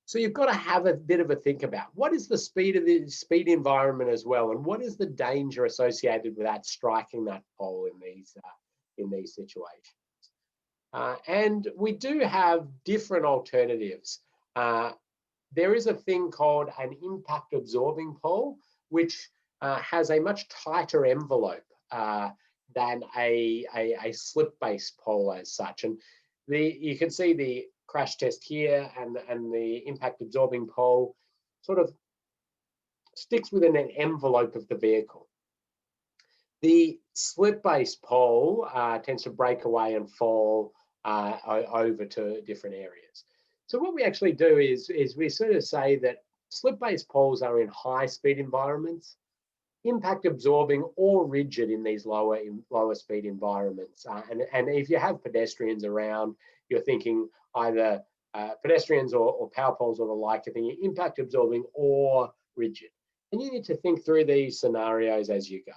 Speaker 1: So you've got to have a bit of a think about what is the speed of the speed environment as well, and what is the danger associated with that striking that pole in these situations. And we do have different alternatives. There is a thing called an impact absorbing pole, which has a much tighter envelope than a slip-based pole as such. And you can see the crash test here, and the impact absorbing pole sort of sticks within an envelope of the vehicle. The slip-based pole tends to break away and fall over to different areas. So what we actually do is we sort of say that slip-based poles are in high-speed environments, impact absorbing or rigid in these lower speed environments. And if you have pedestrians around, you're thinking either pedestrians or power poles or the like, you're thinking impact absorbing or rigid. And you need to think through these scenarios as you go.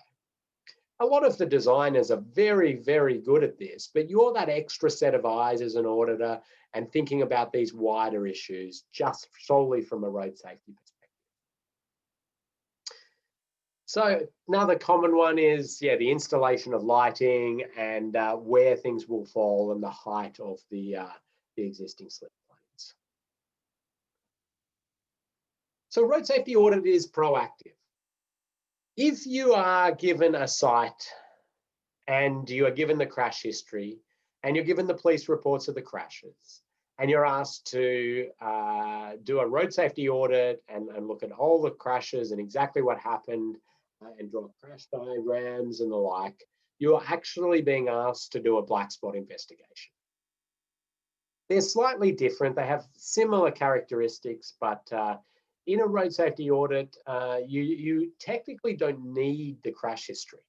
Speaker 1: A lot of the designers are very, very good at this, but you're that extra set of eyes as an auditor and thinking about these wider issues just solely from a road safety perspective. So another common one is, the installation of lighting and where things will fall and the height of the existing slip planes. So road safety audit is proactive. If you are given a site and you are given the crash history and you're given the police reports of the crashes and you're asked to do a road safety audit and look at all the crashes and exactly what happened and draw crash diagrams and the like, you are actually being asked to do a black spot investigation. They're slightly different. They have similar characteristics, but in a road safety audit, you technically don't need the crash history.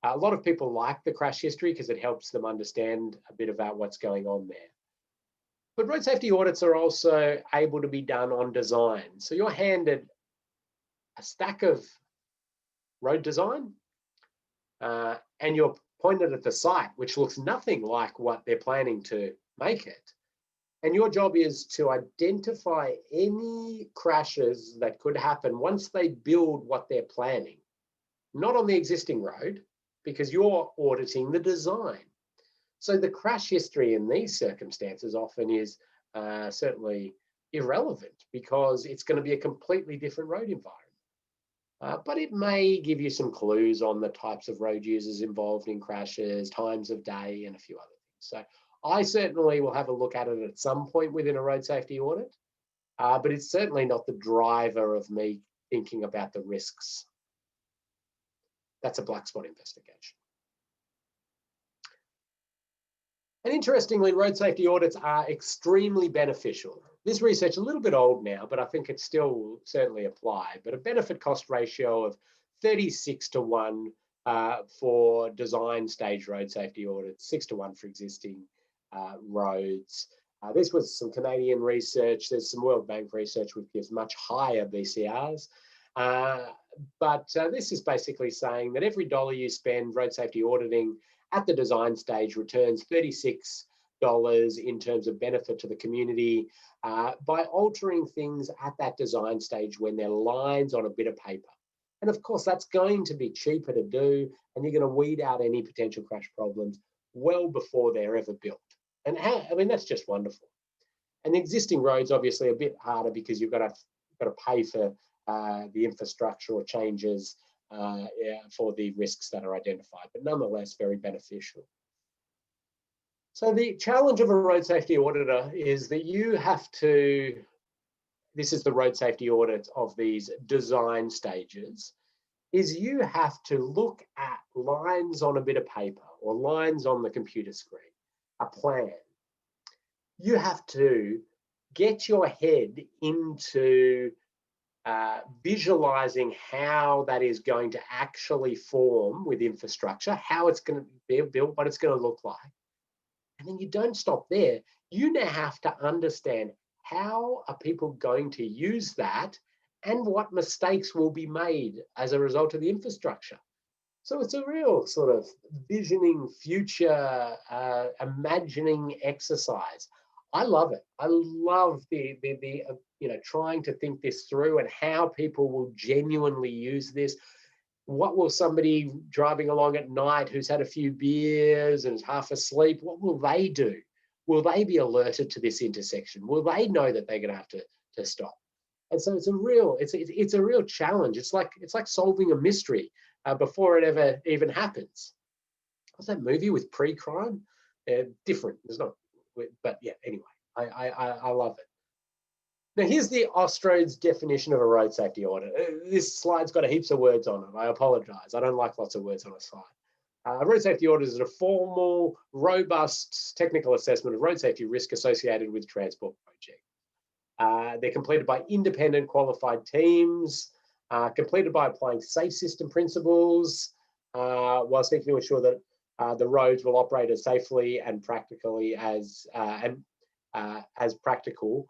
Speaker 1: A lot of people like the crash history because it helps them understand a bit about what's going on there. But road safety audits are also able to be done on design. So you're handed a stack of road design and you're pointed at the site, which looks nothing like what they're planning to make it. And your job is to identify any crashes that could happen once they build what they're planning, not on the existing road, because you're auditing the design. So the crash history in these circumstances often is certainly irrelevant because it's going to be a completely different road environment. But it may give you some clues on the types of road users involved in crashes, times of day, and a few other things. So I certainly will have a look at it at some point within a road safety audit, but it's certainly not the driver of me thinking about the risks. That's a black spot investigation. And interestingly, road safety audits are extremely beneficial. This research is a little bit old now, but I think it still certainly apply. But a benefit cost ratio of 36:1 for design stage road safety audits, 6:1 for existing roads. This was some Canadian research. There's some World Bank research which gives much higher BCRs. But this is basically saying that every dollar you spend road safety auditing at the design stage returns $36 in terms of benefit to the community by altering things at that design stage when they're lines on a bit of paper. And of course, that's going to be cheaper to do, and you're going to weed out any potential crash problems well before they're ever built. And I mean, that's just wonderful. And the existing roads, obviously, a bit harder because you've got to pay for the infrastructure or changes for the risks that are identified, but nonetheless very beneficial. So the challenge of a road safety auditor is that you have to, this is the road safety audit of these design stages, is you have to look at lines on a bit of paper or lines on the computer screen, a plan. You have to get your head into visualizing how that is going to actually form with infrastructure, how it's going to be built, what it's going to look like. And then you don't stop there. You now have to understand how are people going to use that and what mistakes will be made as a result of the infrastructure. So it's a real sort of visioning future, imagining exercise. I love it. I love the trying to think this through and how people will genuinely use this. What will somebody driving along at night who's had a few beers and is half asleep, what will they do? Will they be alerted to this intersection? Will they know that they're going to have to stop? And so it's a real challenge. It's like solving a mystery before it ever even happens. What's that movie with pre-crime? Different. There's not. But yeah, anyway, I love it. Now, here's the Austroads definition of a road safety audit. This slide's got heaps of words on it. I apologize. I don't like lots of words on a slide. A road safety audit is a formal, robust technical assessment of road safety risk associated with transport projects. They're completed by independent qualified teams, completed by applying safe system principles, while seeking to ensure that the roads will operate as safely and practically as practical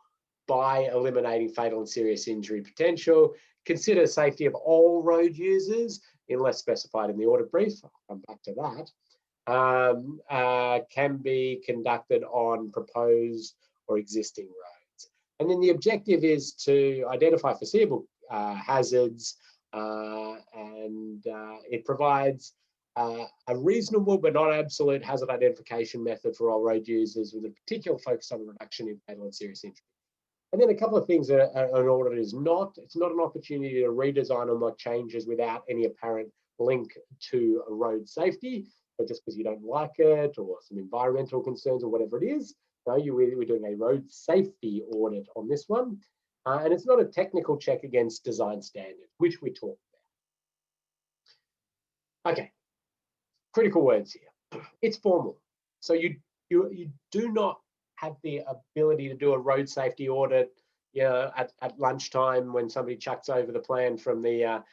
Speaker 1: by eliminating fatal and serious injury potential. Consider safety of all road users unless specified in the audit brief. I'll come back to that. Can be conducted on proposed or existing roads. And then the objective is to identify foreseeable hazards, and it provides a reasonable but not absolute hazard identification method for all road users with a particular focus on reduction in fatal and serious injury. And then a couple of things that an audit is not. It's not an opportunity to redesign or make changes without any apparent link to road safety, but just because you don't like it or some environmental concerns or whatever it is. No, we're doing a road safety audit on this one. And it's not a technical check against design standards, which we talked about. Okay, critical words here. It's formal. So you do not have the ability to do a road safety audit, at lunchtime when somebody chucks over the plan from the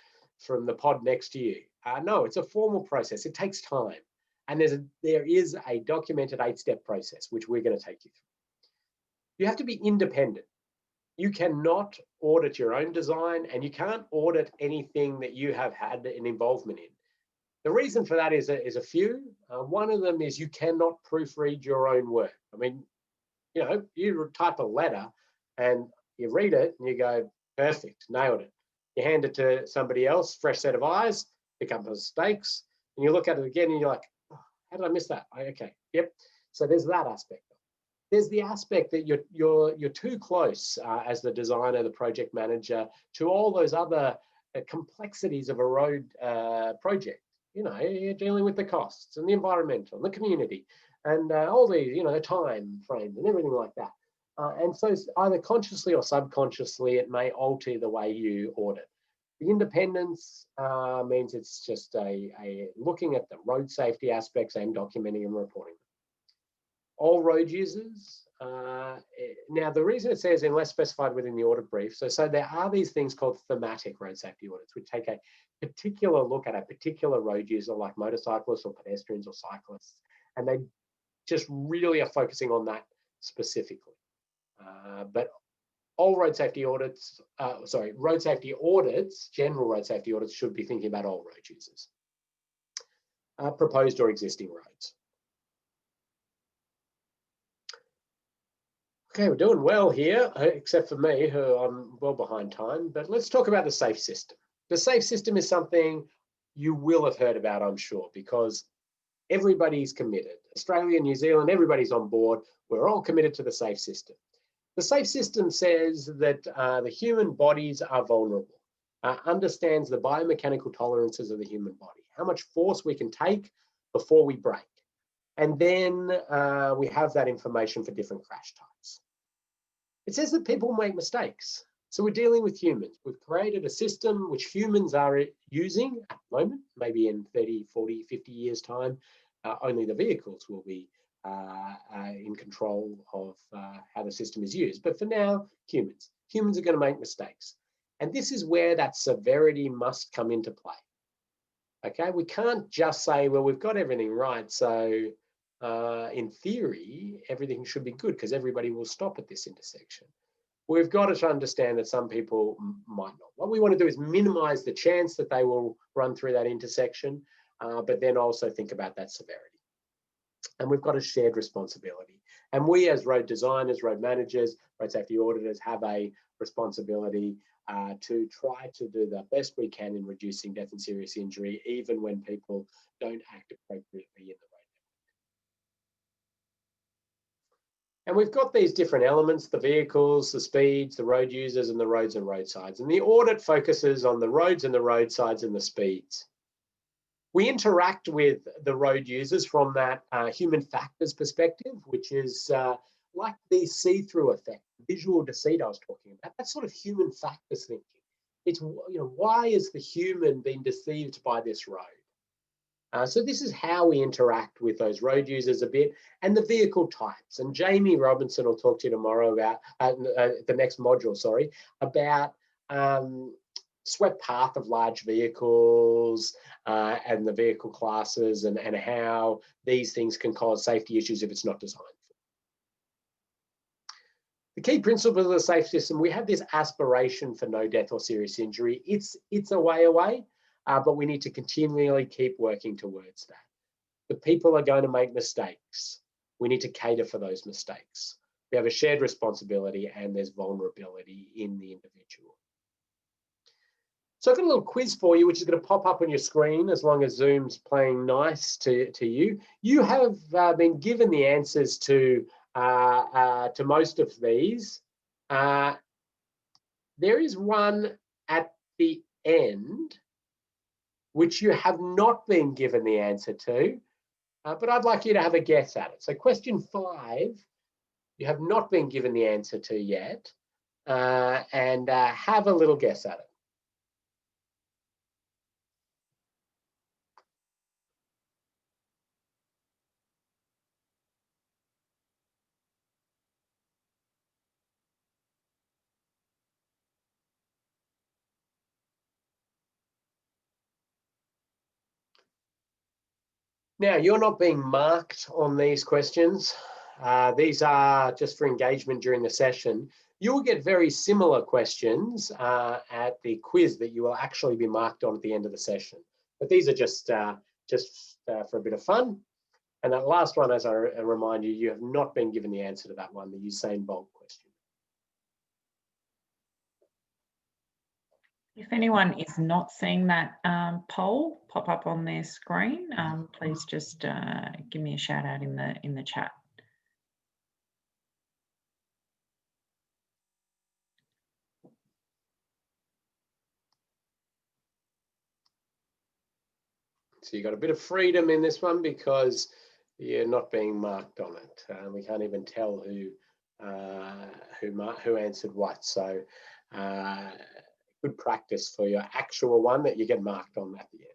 Speaker 1: pod next to you. No, it's a formal process. It takes time, and there is a documented 8-step process which we're going to take you through. You have to be independent. You cannot audit your own design, and you can't audit anything that you have had an involvement in. The reason for that is a few. One of them is you cannot proofread your own work. I mean, you type a letter and you read it and you go, perfect, nailed it. You hand it to somebody else, fresh set of eyes, pick up mistakes, and you look at it again and you're like, oh, how did I miss that? Okay, yep. So there's that aspect. There's the aspect that you're too close as the designer, the project manager, to all those other complexities of a road project. You're dealing with the costs and the environmental and the community and all these, the time frames and everything like that. And so either consciously or subconsciously, it may alter the way you audit. The independence means it's just a looking at the road safety aspects and documenting and reporting them. all road users. Now, the reason it says unless specified within the audit brief, so there are these things called thematic road safety audits, which take a particular look at a particular road user like motorcyclists or pedestrians or cyclists, and they just really are focusing on that specifically. But all road safety audits, road safety audits, general road safety audits should be thinking about all road users, proposed or existing roads. Okay, we're doing well here, except for me, who I'm well behind time, but let's talk about the SAFE system. The SAFE system is something you will have heard about, I'm sure, because everybody's committed. Australia, New Zealand, everybody's on board. We're all committed to the SAFE system. The SAFE system says that the human bodies are vulnerable, understands the biomechanical tolerances of the human body, how much force we can take before we break. And then we have that information for different crash types. It says that people make mistakes. So we're dealing with humans. We've created a system which humans are using at the moment. Maybe in 30, 40, 50 years' time, only the vehicles will be in control of how the system is used. But for now, humans. Humans are going to make mistakes. And this is where that severity must come into play. Okay, we can't just say, well, we've got everything right, so in theory, everything should be good because everybody will stop at this intersection. We've got to understand that some people might not. What we want to do is minimize the chance that they will run through that intersection, but then also think about that severity. And we've got a shared responsibility. And we as road designers, road managers, road safety auditors have a responsibility to try to do the best we can in reducing death and serious injury, even when people don't act appropriately in the road. And we've got these different elements, the vehicles, the speeds, the road users, and the roads and roadsides. And the audit focuses on the roads and the roadsides and the speeds. We interact with the road users from that human factors perspective, which is like the see-through effect, visual deceit I was talking about. That's sort of human factors thinking. It's, why is the human being deceived by this road? So this is how we interact with those road users a bit, and the vehicle types. And Jamie Robinson will talk to you tomorrow about, the next module, sorry, about swept path of large vehicles and the vehicle classes and how these things can cause safety issues if it's not designed for. The key principle of the SAFE system, we have this aspiration for no death or serious injury. It's a way away. But we need to continually keep working towards that. The people are going to make mistakes. We need to cater for those mistakes. We have a shared responsibility and there's vulnerability in the individual. So I've got a little quiz for you, which is going to pop up on your screen as long as Zoom's playing nice to you. You have been given the answers to most of these. There is one at the end which you have not been given the answer to, but I'd like you to have a guess at it. So question 5, you have not been given the answer to yet, and have a little guess at it. Now, you're not being marked on these questions. These are just for engagement during the session. You will get very similar questions at the quiz that you will actually be marked on at the end of the session. But these are just for a bit of fun. And that last one, as I remind you, you have not been given the answer to that one, the Usain Bolt question.
Speaker 2: If anyone is not seeing that poll pop up on their screen, please just give me a shout out in the chat.
Speaker 1: So you've got a bit of freedom in this one because you're not being marked on it. We can't even tell who answered what. So good practice for your actual one that you get marked on at the end.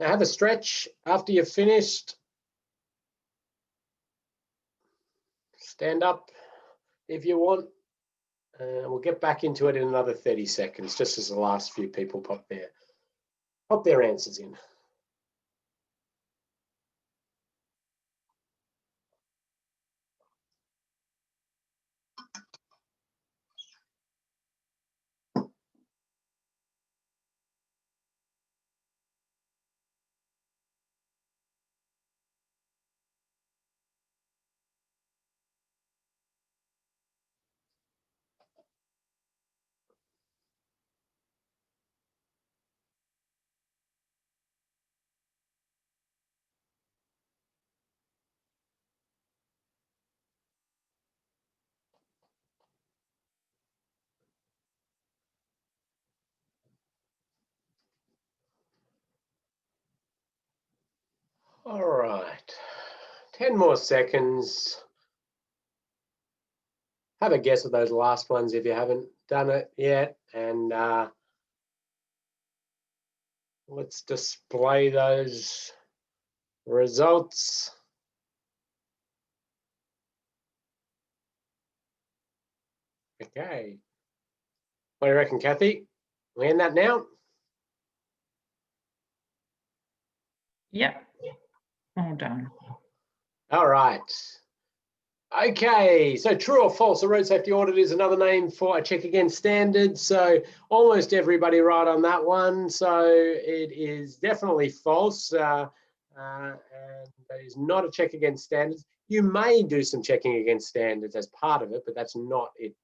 Speaker 1: Now have a stretch after you've finished. Stand up if you want. We'll get back into it in another 30 seconds, just as the last few people pop their answers in. All right, 10 more seconds. Have a guess at those last ones if you haven't done it yet. And let's display those results. Okay. What do you reckon, Kathy? We end that now?
Speaker 2: Yep. All done.
Speaker 1: All right. Okay, so true or false, a road safety audit is another name for a check against standards. So almost everybody right on that one. So it is definitely false, and that is not a check against standards. You may do some checking against standards as part of it, but that's not it.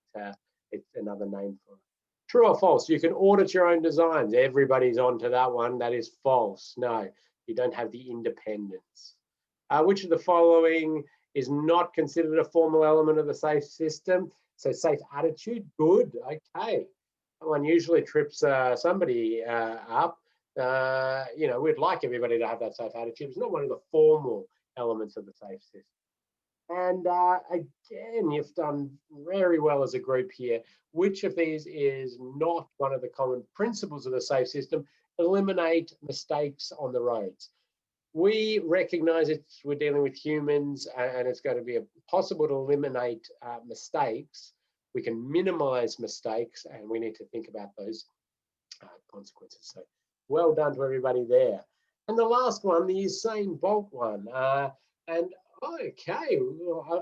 Speaker 1: It's another name for it. True or false, you can audit your own designs. Everybody's onto that one. That is false. No, you don't have the independence. Which of the following is not considered a formal element of the SAFE system? So safe attitude, good, okay. One usually trips somebody up. You know, we'd like everybody to have that safe attitude. It's not one of the formal elements of the SAFE system. And again, you've done very well as a group here. Which of these is not one of the common principles of the SAFE system? Eliminate mistakes on the roads. We recognize we're dealing with humans and it's going to be possible to eliminate mistakes. We can minimize mistakes and we need to think about those consequences. So well done to everybody there. And the last one, the Usain Bolt one. And okay,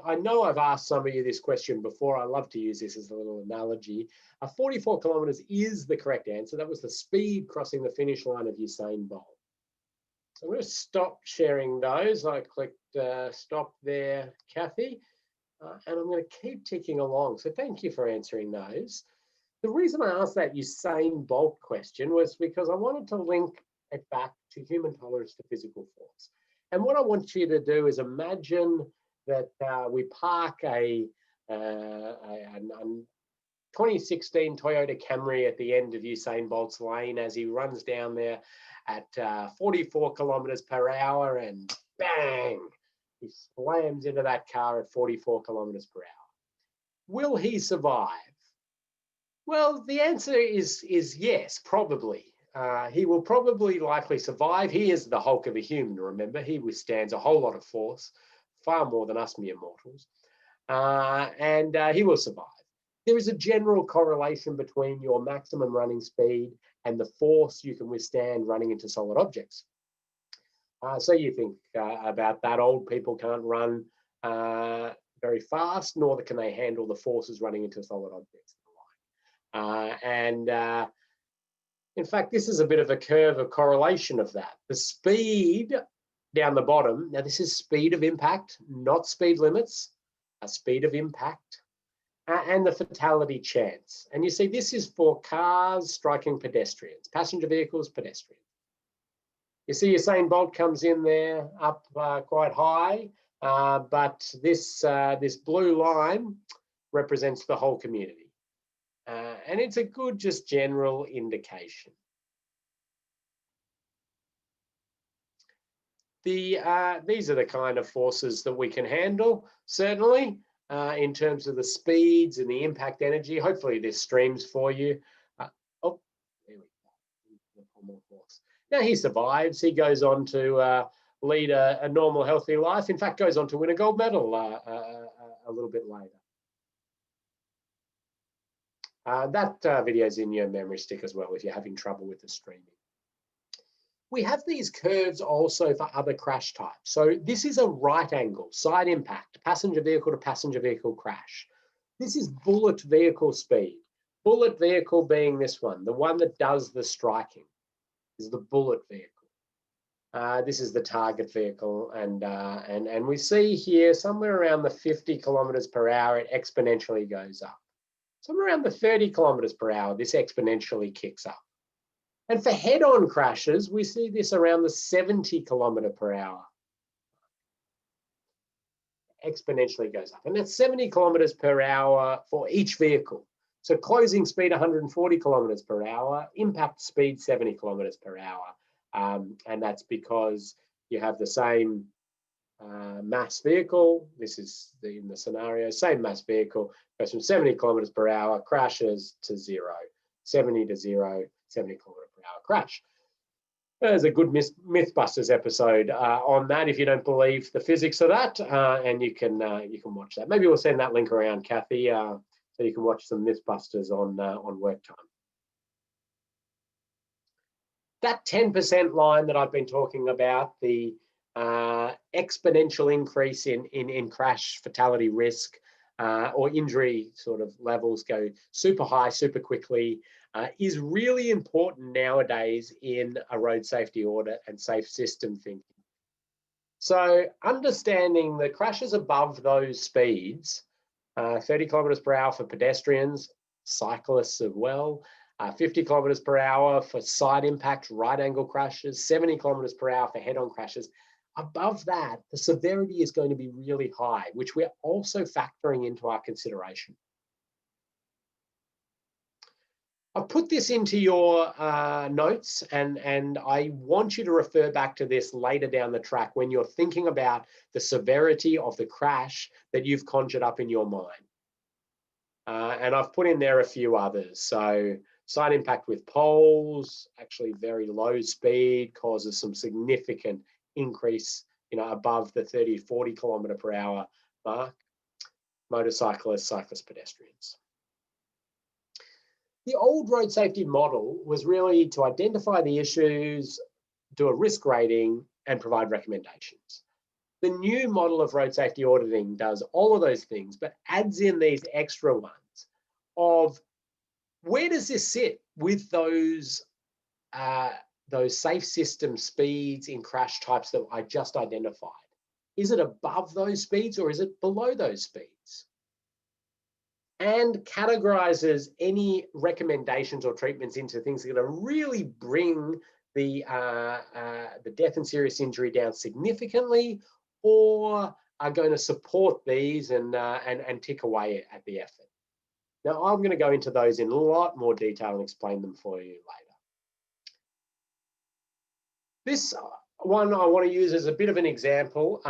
Speaker 1: I know I've asked some of you this question before. I love to use this as a little analogy. 44 kilometers is the correct answer. That was the speed crossing the finish line of Usain Bolt. So I'm going to stop sharing those. I clicked stop there, Kathy, and I'm going to keep ticking along. So thank you for answering those. The reason I asked that Usain Bolt question was because I wanted to link it back to human tolerance to physical force. And what I want you to do is imagine that we park a 2016 Toyota Camry at the end of Usain Bolt's lane as he runs down there at 44 kilometers per hour and bang, he slams into that car at 44 kilometers per hour. Will he survive? Well, the answer is yes, probably. He will probably likely survive. He is the Hulk of a human, remember. He withstands a whole lot of force, far more than us mere mortals. And he will survive. There is a general correlation between your maximum running speed and the force you can withstand running into solid objects. So you think about that. Old people can't run very fast, nor can they handle the forces running into solid objects. In fact, this is a bit of a curve of correlation of that. The speed down the bottom, now this is speed of impact, not speed limits, a speed of impact. And the fatality chance. And you see, this is for cars striking pedestrians, passenger vehicles, pedestrians. You see Usain Bolt comes in there up quite high, but this blue line represents the whole community. And it's a good, just general indication. These are the kind of forces that we can handle, certainly. In terms of the speeds and the impact energy. Hopefully this streams for you. Oh, there we go. Now he survives. He goes on to lead a normal, healthy life. In fact, goes on to win a gold medal a little bit later. That video is in your memory stick as well if you're having trouble with the streaming. We have these curves also for other crash types. So this is a right angle, side impact, passenger vehicle to passenger vehicle crash. This is bullet vehicle speed. Bullet vehicle being this one, the one that does the striking, is the bullet vehicle. This is the target vehicle, and we see here somewhere around the 50 kilometers per hour, it exponentially goes up. Somewhere around the 30 kilometers per hour, this exponentially kicks up. And for head-on crashes, we see this around the 70 kilometer per hour. Exponentially goes up. And that's 70 kilometers per hour for each vehicle. So closing speed 140 kilometers per hour, impact speed 70 kilometers per hour. And that's because you have the same mass vehicle. This is in the scenario, same mass vehicle, goes from 70 kilometers per hour, crashes to 0, 70 to 0, 70 kilometer per hour crash. There's a good Mythbusters episode on that if you don't believe the physics of that, and you can watch that. Maybe we'll send that link around, Kathy, so you can watch some Mythbusters on work time. That 10% line that I've been talking about, the exponential increase in crash fatality risk or injury sort of levels go super high, super quickly, is really important nowadays in a road safety audit and safe system thinking. So understanding the crashes above those speeds, 30 kilometers per hour for pedestrians, cyclists as well, 50 kilometers per hour for side impact, right angle crashes, 70 kilometers per hour for head-on crashes. Above that, the severity is going to be really high, which we're also factoring into our consideration. I've put this into your notes, and I want you to refer back to this later down the track when you're thinking about the severity of the crash that you've conjured up in your mind. And I've put in there a few others. So side impact with poles, actually very low speed, causes some significant increase, above the 30, 40 kilometer per hour mark. Motorcyclists, cyclists, pedestrians. The old road safety model was really to identify the issues, do a risk rating, and provide recommendations. The new model of road safety auditing does all of those things, but adds in these extra ones of where does this sit with those safe system speeds in crash types that I just identified? Is it above those speeds or is it below those speeds? And categorizes any recommendations or treatments into things that are going to really bring the death and serious injury down significantly, or are going to support these and tick away at the effort. Now, I'm going to go into those in a lot more detail and explain them for you later. This one I want to use as a bit of an example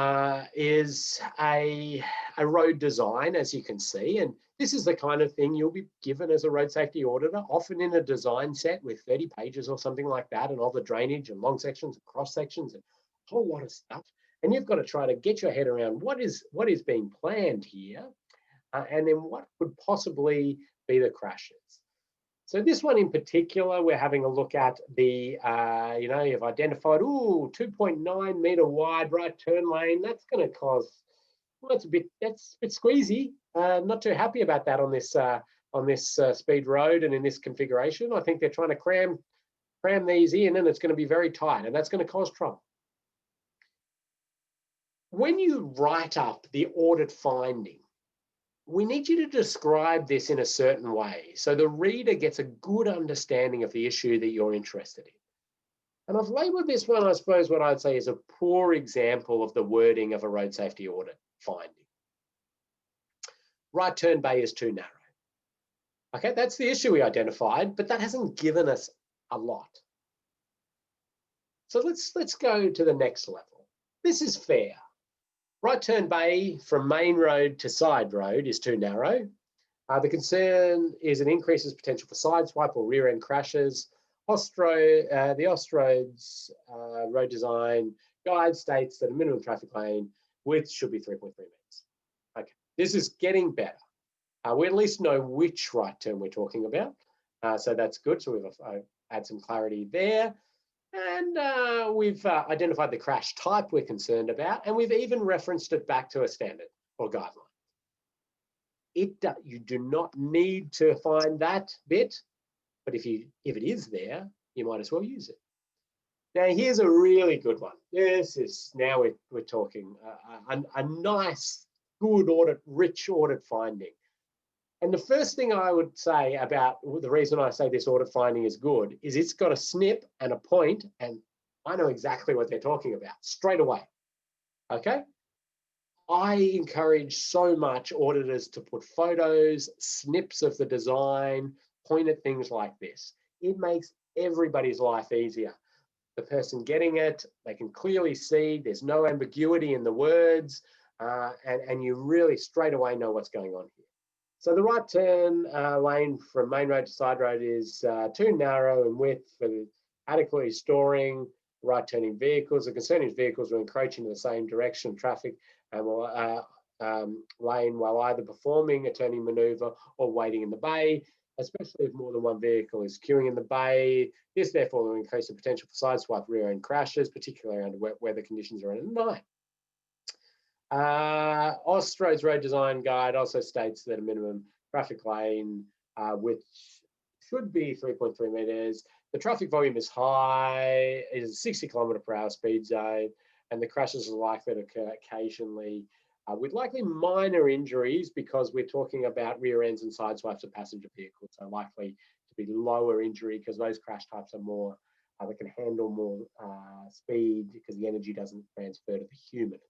Speaker 1: is a road design, as you can see, and this is the kind of thing you'll be given as a road safety auditor, often in a design set with 30 pages or something like that, and all the drainage and long sections and cross sections and a whole lot of stuff. And you've got to try to get your head around what is being planned here, and then what could possibly be the crashes. So this one in particular, we're having a look at the, you've identified, 2.9 meter wide right turn lane. That's going to cause, well, that's a bit squeezy. Not too happy about that on this speed road and in this configuration. I think they're trying to cram these in, and it's going to be very tight, and that's going to cause trouble. When you write up the audit finding, we need you to describe this in a certain way so the reader gets a good understanding of the issue that you're interested in. And I've labeled this one, I suppose, what I'd say is a poor example of the wording of a road safety audit finding. Right turn bay is too narrow. Okay, that's the issue we identified, but that hasn't given us a lot. So let's go to the next level. This is fair. Right turn bay from main road to side road is too narrow. The concern is it increases potential for sideswipe or rear end crashes. The Austroads road design guide states that a minimum traffic lane width should be 3.3 meters. Okay, this is getting better. We at least know which right turn we're talking about. So that's good. So we've had some clarity there. And we've identified the crash type we're concerned about, and we've even referenced it back to a standard or guideline. You do not need to find that bit, but if it is there, you might as well use it. Now, here's a really good one. This is, now we're talking a nice, good audit, rich audit finding. And the first thing I would say about the reason I say this audit finding is good is it's got a snip and a point, and I know exactly what they're talking about straight away. Okay? I encourage so much auditors to put photos, snips of the design, point at things like this. It makes everybody's life easier. The person getting it, they can clearly see there's no ambiguity in the words, and you really straight away know what's going on here. So the right turn lane from main road to side road is too narrow in width for adequately storing right turning vehicles. The concern is vehicles are encroaching in the same direction of traffic and lane while either performing a turning maneuver or waiting in the bay, especially if more than one vehicle is queuing in the bay. This therefore will increase the potential for sideswipe rear end crashes, particularly under wet weather conditions or at night. Austroads Road Design Guide also states that a minimum traffic lane width should be 3.3 meters. The traffic volume is high, it is a 60 km/h speed zone, and the crashes are likely to occur occasionally with likely minor injuries because we're talking about rear ends and side swipes of passenger vehicles, so likely to be lower injury because those crash types are more, they can handle more speed because the energy doesn't transfer to the human.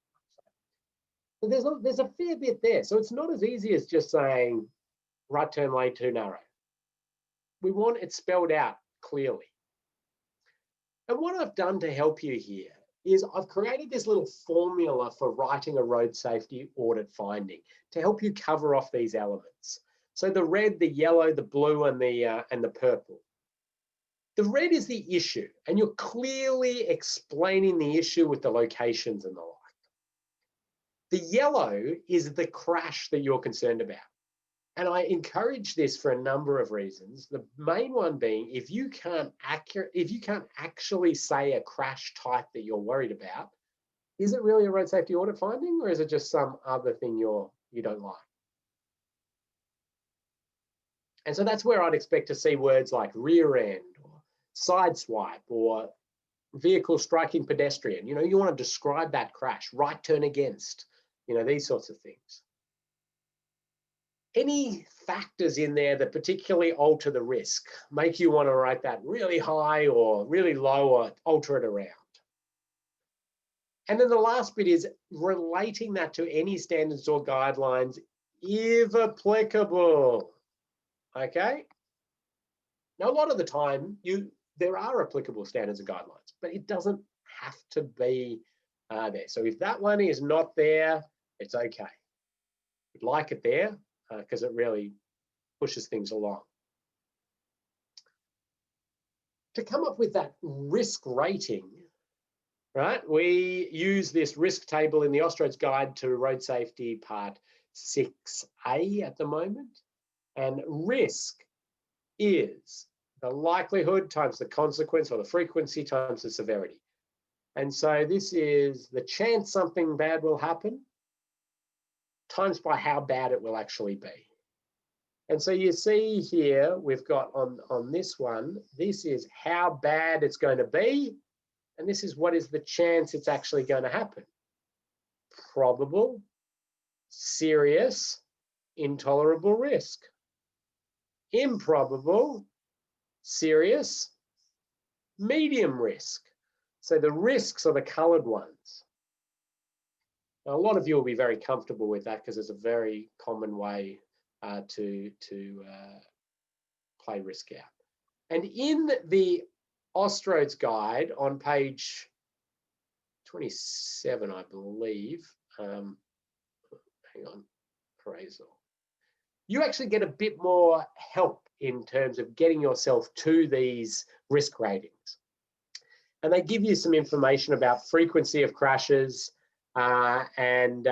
Speaker 1: So there's a fair bit there. So it's not as easy as just saying right turn lane too narrow. We want it spelled out clearly. And what I've done to help you here is I've created this little formula for writing a road safety audit finding to help you cover off these elements. So the red, the yellow, the blue, and the purple. The red is the issue, and you're clearly explaining the issue with the locations and the like. The yellow is the crash that you're concerned about. And I encourage this for a number of reasons. The main one being, if you can't actually say a crash type that you're worried about, is it really a road safety audit finding, or is it just some other thing you don't like? And so that's where I'd expect to see words like rear end or side swipe or vehicle striking pedestrian. You know, you want to describe that crash, right turn against, you know, these sorts of things. Any factors in there that particularly alter the risk, make you want to write that really high or really low or alter it around. And then the last bit is relating that to any standards or guidelines if applicable. Okay? Now, a lot of the time, there are applicable standards and guidelines, but it doesn't have to be there. So if that one is not there, it's okay. We'd like it there because it really pushes things along. To come up with that risk rating, right, we use this risk table in the Austroads Guide to Road Safety Part 6A at the moment. And risk is the likelihood times the consequence, or the frequency times the severity. And so this is the chance something bad will happen times by how bad it will actually be. And so you see here, we've got on this one, this is how bad it's going to be, and this is what is the chance it's actually going to happen. Probable, serious, intolerable risk. Improbable, serious, medium risk. So the risks are the coloured ones. Now, a lot of you will be very comfortable with that because it's a very common way to play risk out. And in the Austroads Guide on page 27, I believe, hang on, appraisal, you actually get a bit more help in terms of getting yourself to these risk ratings. And they give you some information about frequency of crashes and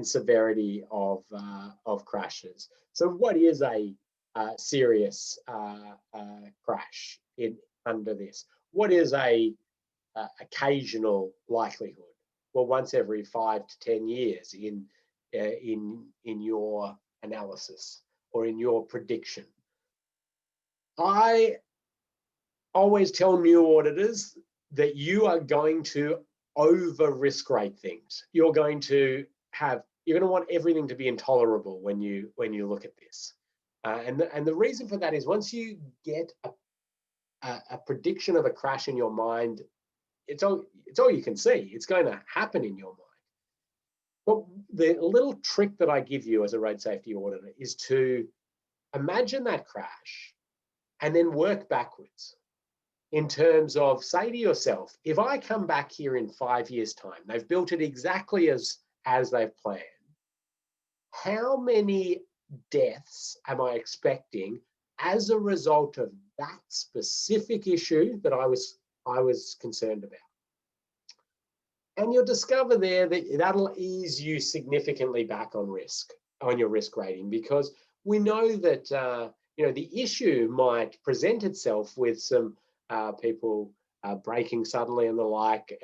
Speaker 1: severity of crashes. So what is a serious crash under this? What is a occasional likelihood? Well, once every 5 to 10 years in your analysis or in your prediction. I always tell new auditors that you are going to over risk rate things. You're going to want everything to be intolerable when you look at this. And the reason for that is once you get a prediction of a crash in your mind, it's all you can see. It's going to happen in your mind. But the little trick that I give you as a road safety auditor is to imagine that crash and then work backwards in terms of, say to yourself, if I come back here in 5 years' time, they've built it exactly as they've planned, how many deaths am I expecting as a result of that specific issue that I was concerned about? And you'll discover there that that'll ease you significantly back on your risk rating, because we know that the issue might present itself with some people braking suddenly and the like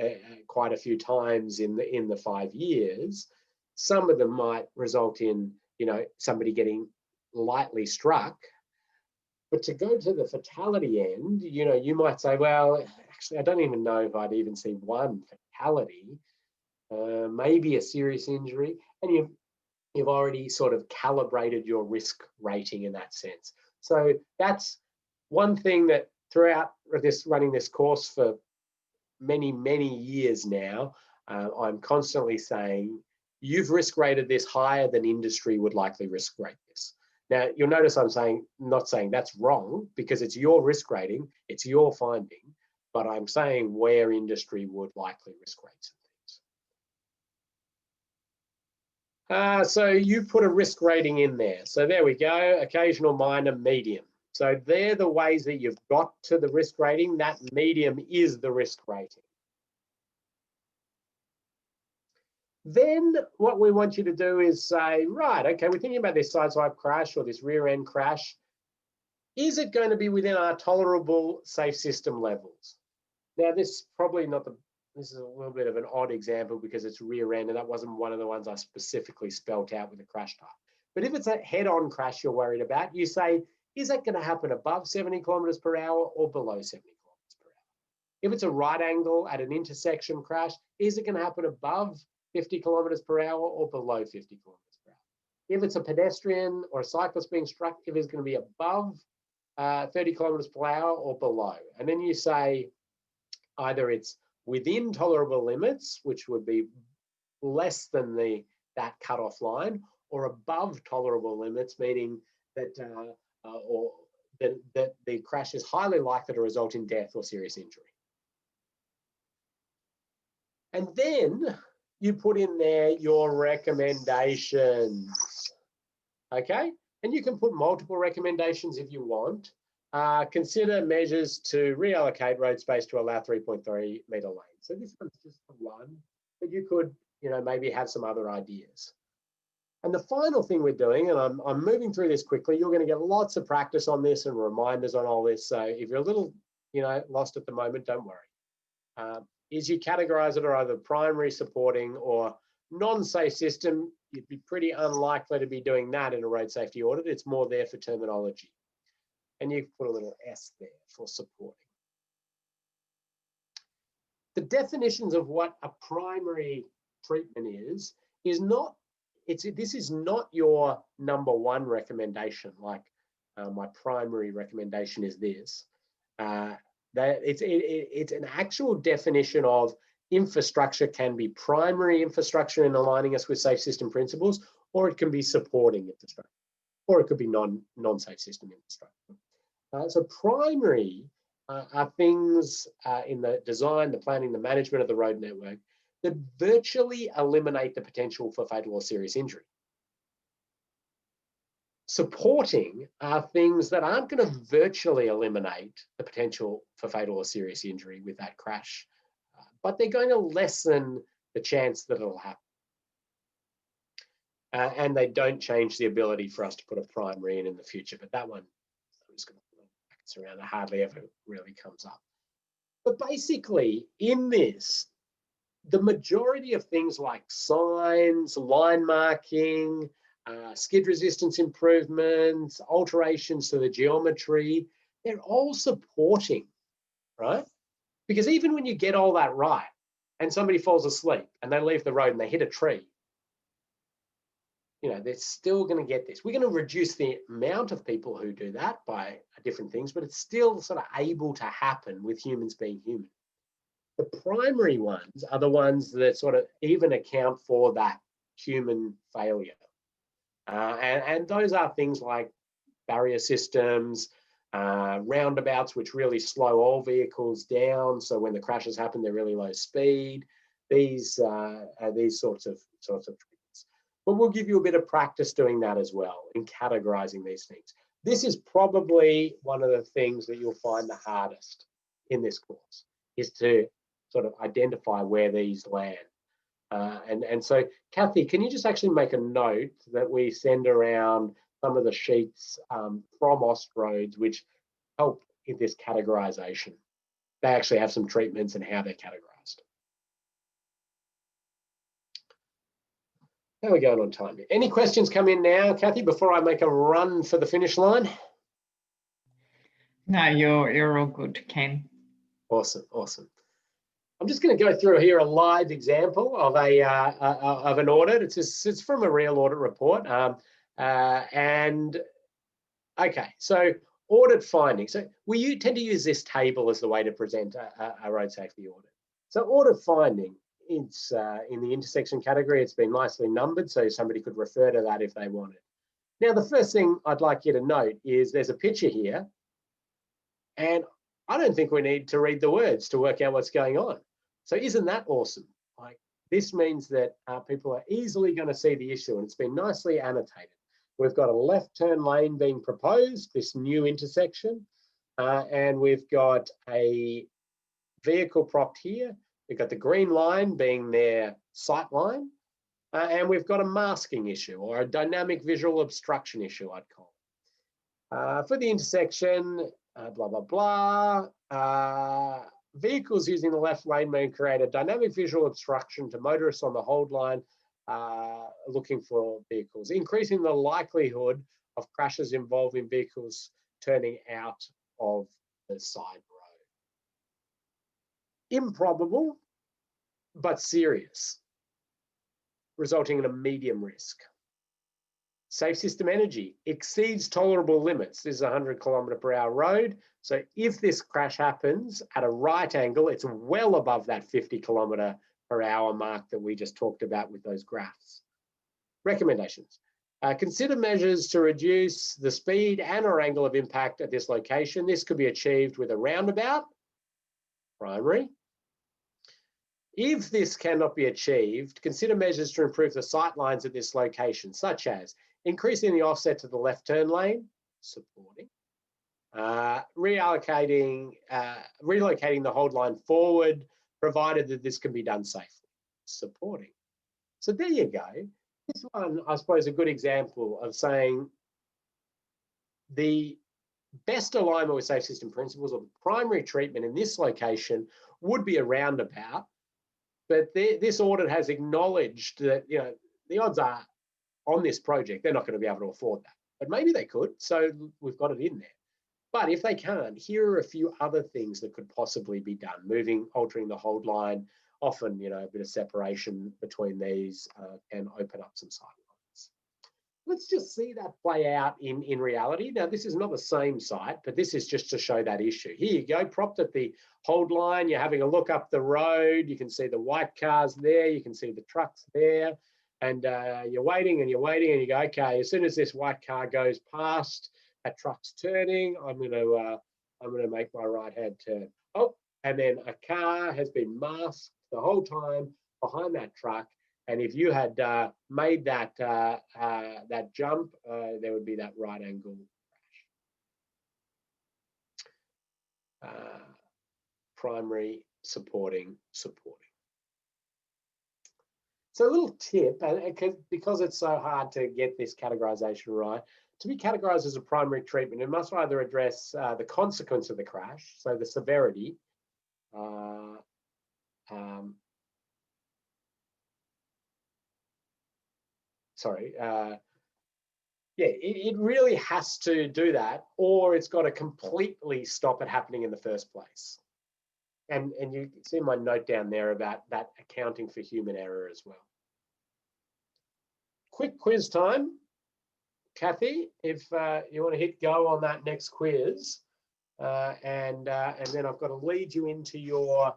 Speaker 1: quite a few times in the 5 years. Some of them might result in somebody getting lightly struck. But to go to the fatality end, you might say, well, actually, I don't even know if I'd even see one fatality, maybe a serious injury, and you've already sort of calibrated your risk rating in that sense. So that's one thing that throughout running this course for many, many years now, I'm constantly saying, you've risk rated this higher than industry would likely risk rate this. Now, you'll notice I'm not saying that's wrong, because it's your risk rating, it's your finding, but I'm saying where industry would likely risk rate some things. So you put a risk rating in there. So there we go, occasional, minor, medium. So they're the ways that you've got to the risk rating. That medium is the risk rating. Then what we want you to do is say, right, okay, we're thinking about this sideswipe crash or this rear end crash. Is it going to be within our tolerable safe system levels? Now, this is probably not this is a little bit of an odd example because it's rear end, and that wasn't one of the ones I specifically spelt out with the crash type. But if it's a head-on crash you're worried about, you say, is that going to happen above 70 kilometers per hour or below 70 kilometers per hour? If it's a right angle at an intersection crash, is it going to happen above 50 kilometers per hour or below 50 kilometers per hour? If it's a pedestrian or a cyclist being struck, if it's going to be above 30 kilometers per hour or below. And then you say either it's within tolerable limits, which would be less than that cutoff line, or above tolerable limits, meaning that that the crash is highly likely to result in death or serious injury. And then you put in there your recommendations, okay? And you can put multiple recommendations if you want. Consider measures to reallocate road space to allow 3.3 metre lanes. So this one's just the one, but you could, maybe have some other ideas. And the final thing we're doing, and I'm moving through this quickly, you're going to get lots of practice on this and reminders on all this. So if you're a little, lost at the moment, don't worry. Is you categorize it or either primary, supporting, or non-safe system. You'd be pretty unlikely to be doing that in a road safety audit. It's more there for terminology. And you put a little S there for supporting. The definitions of what a primary treatment is not, this is not your number one recommendation, like my primary recommendation is this. It's an actual definition of infrastructure. Can be primary infrastructure in aligning us with safe system principles, or it can be supporting infrastructure, or it could be non-safe system infrastructure. So primary are things in the design, the planning, the management of the road network that virtually eliminate the potential for fatal or serious injury. supporting are things that aren't going to virtually eliminate the potential for fatal or serious injury with that crash, but they're going to lessen the chance that it'll happen. And they don't change the ability for us to put a primary in the future. But that one, I'm just going to put brackets around, it hardly ever really comes up. But basically, in this, the majority of things like signs, line marking, skid resistance improvements, alterations to the geometry, they're all supporting, right? Because even when you get all that right and somebody falls asleep and they leave the road and they hit a tree, you know, they're still going to get this. We're going to reduce the amount of people who do that by different things, but it's still sort of able to happen with humans being human. The primary ones are the ones that sort of even account for that human failure. And those are things like barrier systems, roundabouts, which really slow all vehicles down. So when the crashes happen, they're really low speed. These sorts of treatments. But we'll give you a bit of practice doing that as well in categorizing these things. This is probably one of the things that you'll find the hardest in this course, is to sort of identify where these land. And so, Kathy, can you just actually make a note that we send around some of the sheets from Austroads which help in this categorization? They actually have some treatments and how they're categorized. How are we going on time here? Any questions come in now, Kathy, before I make a run for the finish line?
Speaker 2: No, you're all good, Ken.
Speaker 1: Awesome, awesome. I'm just going to go through here a live example of an audit. It's from a real audit report. And okay, so audit findings. So we tend to use this table as the way to present a road safety audit. So audit finding, it's in the intersection category. It's been nicely numbered, so somebody could refer to that if they wanted. Now, the first thing I'd like you to note is there's a picture here, and I don't think we need to read the words to work out what's going on. So isn't that awesome? Like, this means that people are easily going to see the issue, and it's been nicely annotated. We've got a left turn lane being proposed, this new intersection, and we've got a vehicle propped here. We've got the green line being their sight line, and we've got a masking issue or a dynamic visual obstruction issue, I'd call it. For the intersection, blah, blah, blah. Vehicles using the left lane may create a dynamic visual obstruction to motorists on the hold line looking for vehicles, increasing the likelihood of crashes involving vehicles turning out of the side road. Improbable, but serious, resulting in a medium risk. Safe system energy exceeds tolerable limits. This is a 100 km/h road. So if this crash happens at a right angle, it's well above that 50 km/h mark that we just talked about with those graphs. Recommendations. Consider measures to reduce the speed and or angle of impact at this location. This could be achieved with a roundabout, primary. If this cannot be achieved, consider measures to improve the sight lines at this location, such as increasing the offset to the left turn lane, supporting, relocating the hold line forward, provided that this can be done safely, supporting. So there you go. This one, I suppose, a good example of saying the best alignment with safe system principles, or the primary treatment in this location, would be a roundabout. But this audit has acknowledged that, you know, the odds are on this project, they're not going to be able to afford that. But maybe they could, so we've got it in there. But if they can't, here are a few other things that could possibly be done. Altering the hold line, often, you know, a bit of separation between these can open up some sight lines. Let's just see that play out in reality. Now, this is not the same site, but this is just to show that issue. Here you go, propped at the hold line. You're having a look up the road. You can see the white cars there. You can see the trucks there. And you're waiting and you're waiting and you go, okay, as soon as this white car goes past, that truck's turning, I'm going to make my right-hand turn. Oh, and then a car has been masked the whole time behind that truck, And if you had made that that jump, there would be that right angle crash. Primary, supporting. So a little tip, because it's so hard to get this categorization right, to be categorized as a primary treatment, it must either address the consequence of the crash, so the severity, it really has to do that, or it's got to completely stop it happening in the first place. And you see my note down there about that accounting for human error as well. Quick quiz time. Kathy, if you want to hit go on that next quiz, and then I've got to lead you into your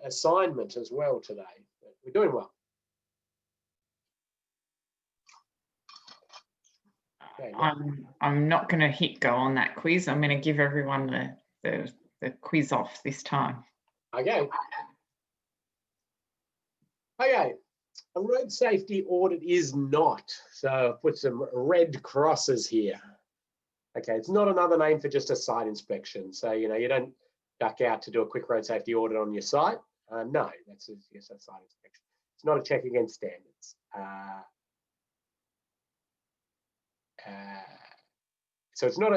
Speaker 1: assignment as well today. We're doing well. Okay,
Speaker 2: I'm not going to hit go on that quiz. I'm going to give everyone the quiz off this time.
Speaker 1: Okay. Okay. A road safety audit is not, so I'll put some red crosses here. Okay, it's not another name for just a site inspection. So, you know, you don't duck out to do a quick road safety audit on your site. No, that's just a site inspection. It's not a check against standards. So it's not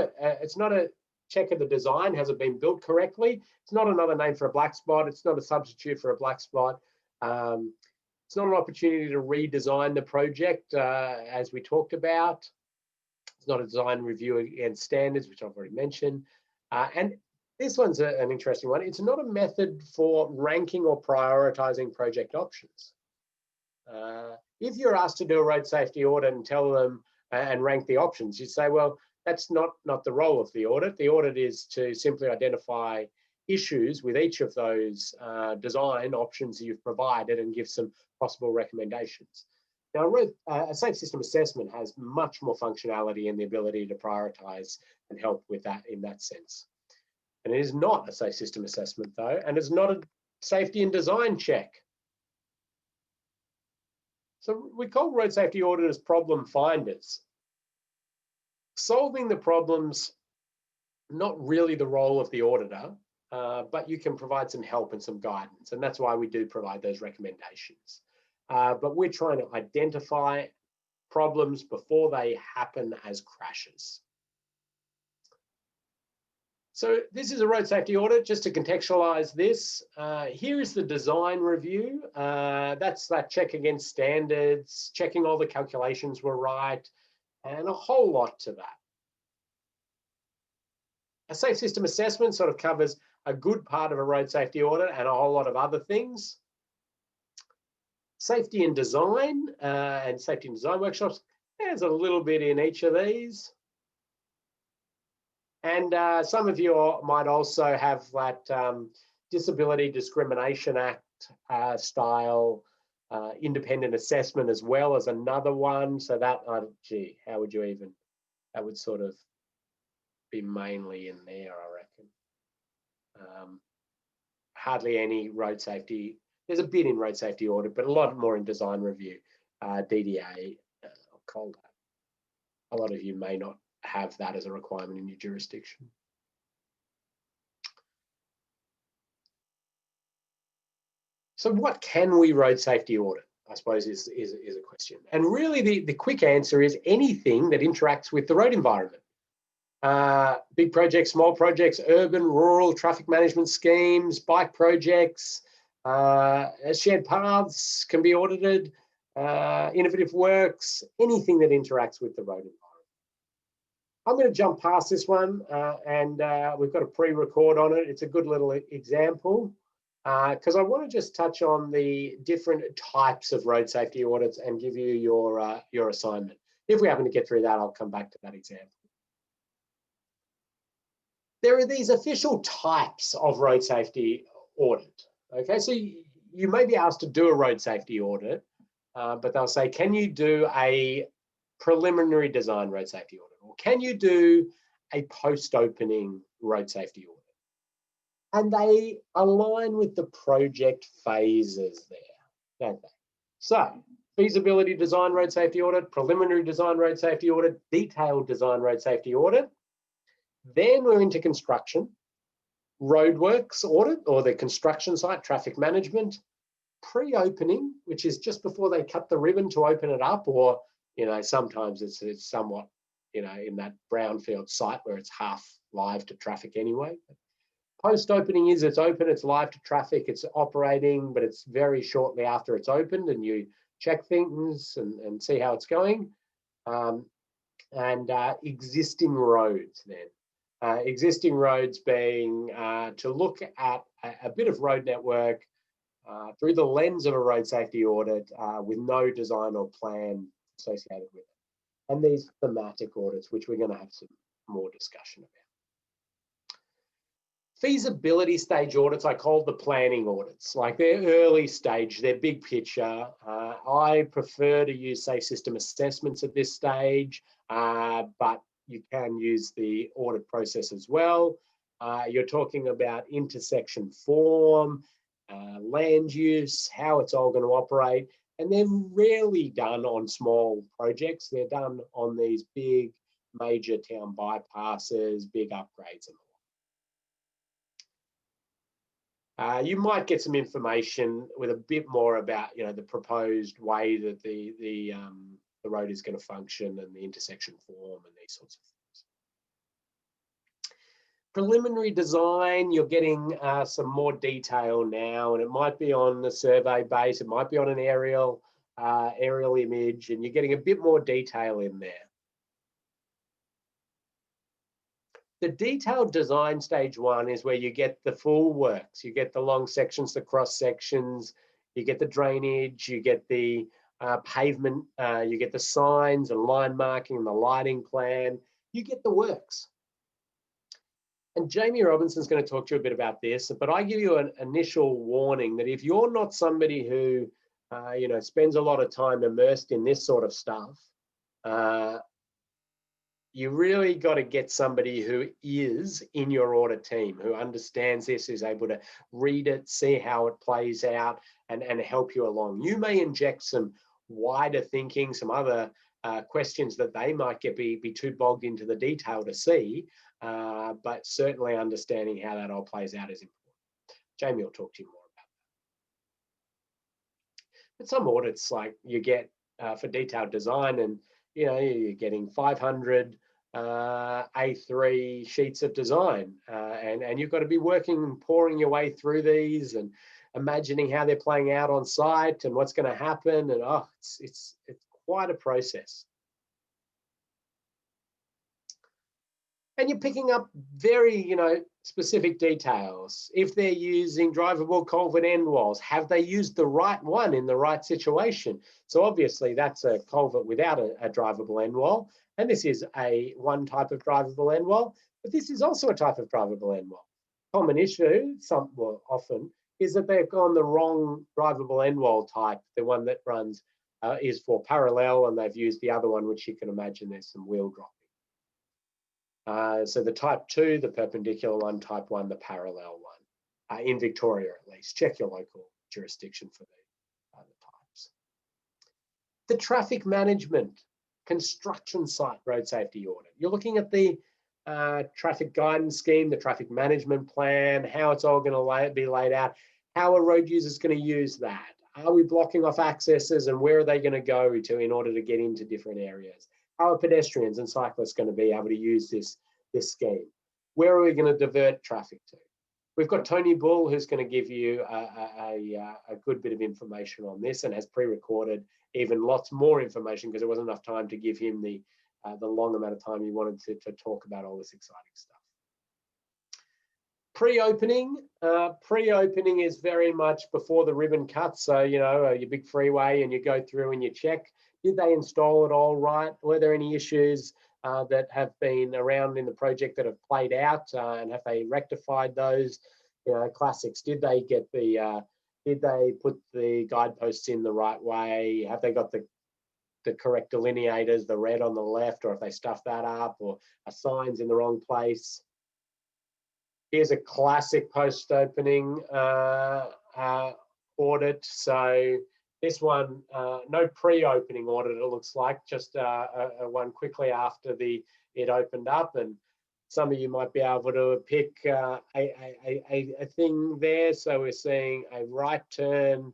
Speaker 1: a check of the design. Has it been built correctly? It's not another name for a black spot. It's not a substitute for a black spot. It's not an opportunity to redesign the project, as we talked about. It's not a design review against standards, which I've already mentioned. And this one's an interesting one. It's not a method for ranking or prioritizing project options. If you're asked to do a road safety audit and tell them and rank the options, you say, well, that's not the role of the audit. The audit is to simply identify issues with each of those design options that you've provided and give some possible recommendations. Now, a safe system assessment has much more functionality and the ability to prioritize and help with that in that sense. And it is not a safe system assessment though, and it's not a safety and design check. So we call road safety auditors problem finders. Solving the problems, not really the role of the auditor, but you can provide some help and some guidance, and that's why we do provide those recommendations. But we're trying to identify problems before they happen as crashes. So this is a road safety audit. Just to contextualize this, here is the design review. That's that check against standards, checking all the calculations were right, and a whole lot to that. A safe system assessment sort of covers a good part of a road safety audit and a whole lot of other things. Safety and design workshops, there's a little bit in each of these. And some of you might also have that Disability Discrimination Act style independent assessment as well as another one. So that, gee, how would you even, that would sort of be mainly in there, I reckon. Hardly any road safety. There's a bit in road safety audit, but a lot more in design review, DDA, I'll call that. A lot of you may not have that as a requirement in your jurisdiction. So what can we road safety audit, I suppose is a question. And really the quick answer is anything that interacts with the road environment. Big projects, small projects, urban, rural, traffic management schemes, bike projects, shared paths can be audited, innovative works, anything that interacts with the road environment. I'm going to jump past this one and we've got a pre-record on it. It's a good little example because I want to just touch on the different types of road safety audits and give you your assignment. If we happen to get through that, I'll come back to that example. There are these official types of road safety audit. Okay, so you may be asked to do a road safety audit, but they'll say, can you do a preliminary design road safety audit? Or can you do a post-opening road safety audit? And they align with the project phases there, don't they? So feasibility design road safety audit, preliminary design road safety audit, detailed design road safety audit. Then we're into construction, roadworks audit or the construction site, traffic management, pre-opening, which is just before they cut the ribbon to open it up, or, you know, sometimes it's somewhat, you know, in that brownfield site where it's half live to traffic anyway. Post-opening is it's open, it's live to traffic, it's operating, but it's very shortly after it's opened and you check things and see how it's going. Existing roads then. Existing roads being to look at a bit of road network through the lens of a road safety audit with no design or plan associated with it. And these thematic audits, which we're going to have some more discussion about. Feasibility stage audits, I call the planning audits. Like they're early stage, they're big picture. I prefer to use safe system assessments at this stage, but you can use the audit process as well. You're talking about intersection form, land use, how it's all going to operate, and they're rarely done on small projects. They're done on these big major town bypasses, big upgrades and all. You might get some information with a bit more about, you know, the proposed way that the road is going to function and the intersection form and these sorts of things. Preliminary design, you're getting some more detail now, and it might be on the survey base, it might be on an aerial image, and you're getting a bit more detail in there. The detailed design stage one is where you get the full works. You get the long sections, the cross sections, you get the drainage, you get the pavement, you get the signs and line marking and the lighting plan, you get the works. And Jamie Robinson's going to talk to you a bit about this, but I give you an initial warning that if you're not somebody who, you know, spends a lot of time immersed in this sort of stuff, you really got to get somebody who is in your audit team, who understands this, is able to read it, see how it plays out, and help you along. You may inject some wider thinking, some other questions that they might be too bogged into the detail to see, but certainly understanding how that all plays out is important. Jamie will talk to you more about that. But some audits, like you get for detailed design, and you know, you're getting 500 A3 sheets of design, and you've got to be working and pouring your way through these and imagining how they're playing out on site and what's going to happen, and oh, it's quite a process. And you're picking up very, you know, specific details. If they're using drivable culvert end walls, have they used the right one in the right situation? So obviously that's a culvert without a drivable end wall. And this is one type of drivable end wall, but this is also a type of drivable end wall. Common issue, often, is that they've gone the wrong drivable end wall type. The one that runs is for parallel, and they've used the other one, which you can imagine there's some wheel dropping. So the type 2, the perpendicular one, type 1, the parallel one, in Victoria at least. Check your local jurisdiction for the types. The traffic management construction site road safety audit. You're looking at the traffic guidance scheme, the traffic management plan, how it's all going to be laid out, how a road user is going to use that. Are we blocking off accesses, and where are they going to go to in order to get into different areas? How are pedestrians and cyclists going to be able to use this scheme? Where are we going to divert traffic to? We've got Tony Bull, who's going to give you a good bit of information on this, and has pre-recorded even lots more information because there wasn't enough time to give him the long amount of time he wanted to talk about all this exciting stuff. Pre-opening is very much before the ribbon cuts. So, you know, your big freeway, and you go through and you check, did they install it all right? Were there any issues that have been around in the project that have played out, and have they rectified those? You know, classics. Did they get did they put the guideposts in the right way? Have they got the correct delineators, the red on the left, or if they stuffed that up, or are signs in the wrong place? Here's a classic post-opening audit. So, you This one, no pre-opening audit, it looks like, just one quickly after it opened up. And some of you might be able to pick a thing there. So we're seeing a right turn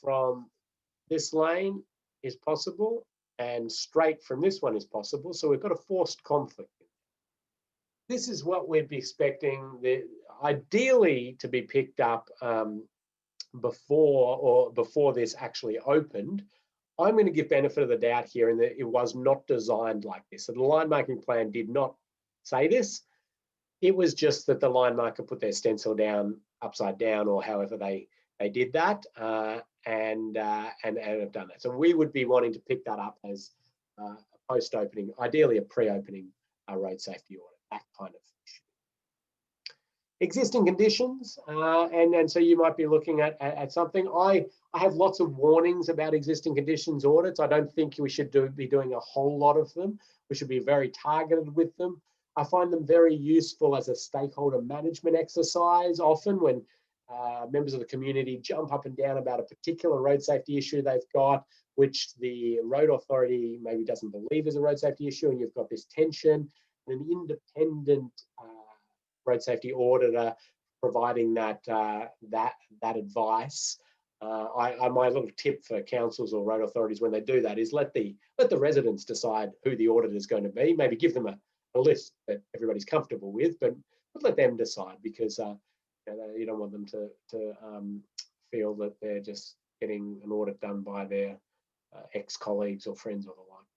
Speaker 1: from this lane is possible, and straight from this one is possible. So we've got a forced conflict. This is what we'd be expecting, ideally, to be picked up before this actually opened. I'm going to give benefit of the doubt here in that it was not designed like this. So the line marking plan did not say this. It was just that the line marker put their stencil down upside down, or however they did that, and have done that. So we would be wanting to pick that up as a post-opening, ideally a pre-opening road safety audit, that kind of issue. Existing conditions, and so you might be looking at something. I have lots of warnings about existing conditions audits. I don't think we should be doing a whole lot of them. We should be very targeted with them. I find them very useful as a stakeholder management exercise, often when members of the community jump up and down about a particular road safety issue they've got, which the road authority maybe doesn't believe is a road safety issue, and you've got this tension, and an independent road safety auditor providing that advice. My little tip for councils or road authorities when they do that is let the residents decide who the auditor is going to be. Maybe give them a list that everybody's comfortable with, but let them decide, because you don't want them to feel that they're just getting an audit done by their ex-colleagues or friends or the like.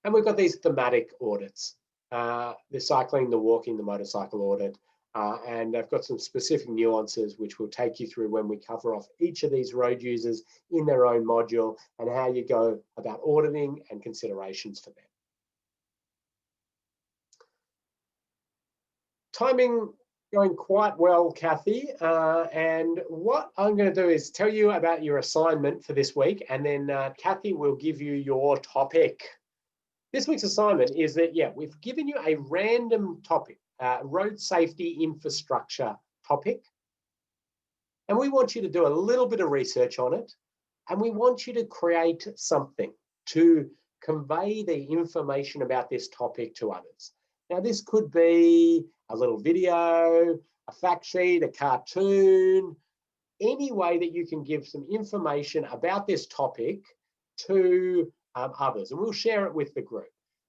Speaker 1: And we've got these thematic audits. The cycling, the walking, the motorcycle audit, and I've got some specific nuances which we'll take you through when we cover off each of these road users in their own module and how you go about auditing and considerations for them. Timing going quite well, Kathy, and what I'm going to do is tell you about your assignment for this week, and then Kathy will give you your topic. This week's assignment is that, we've given you a random topic, road safety infrastructure topic, and we want you to do a little bit of research on it, and we want you to create something to convey the information about this topic to others. Now, this could be a little video, a fact sheet, a cartoon, any way that you can give some information about this topic to others, and we'll share it with the group.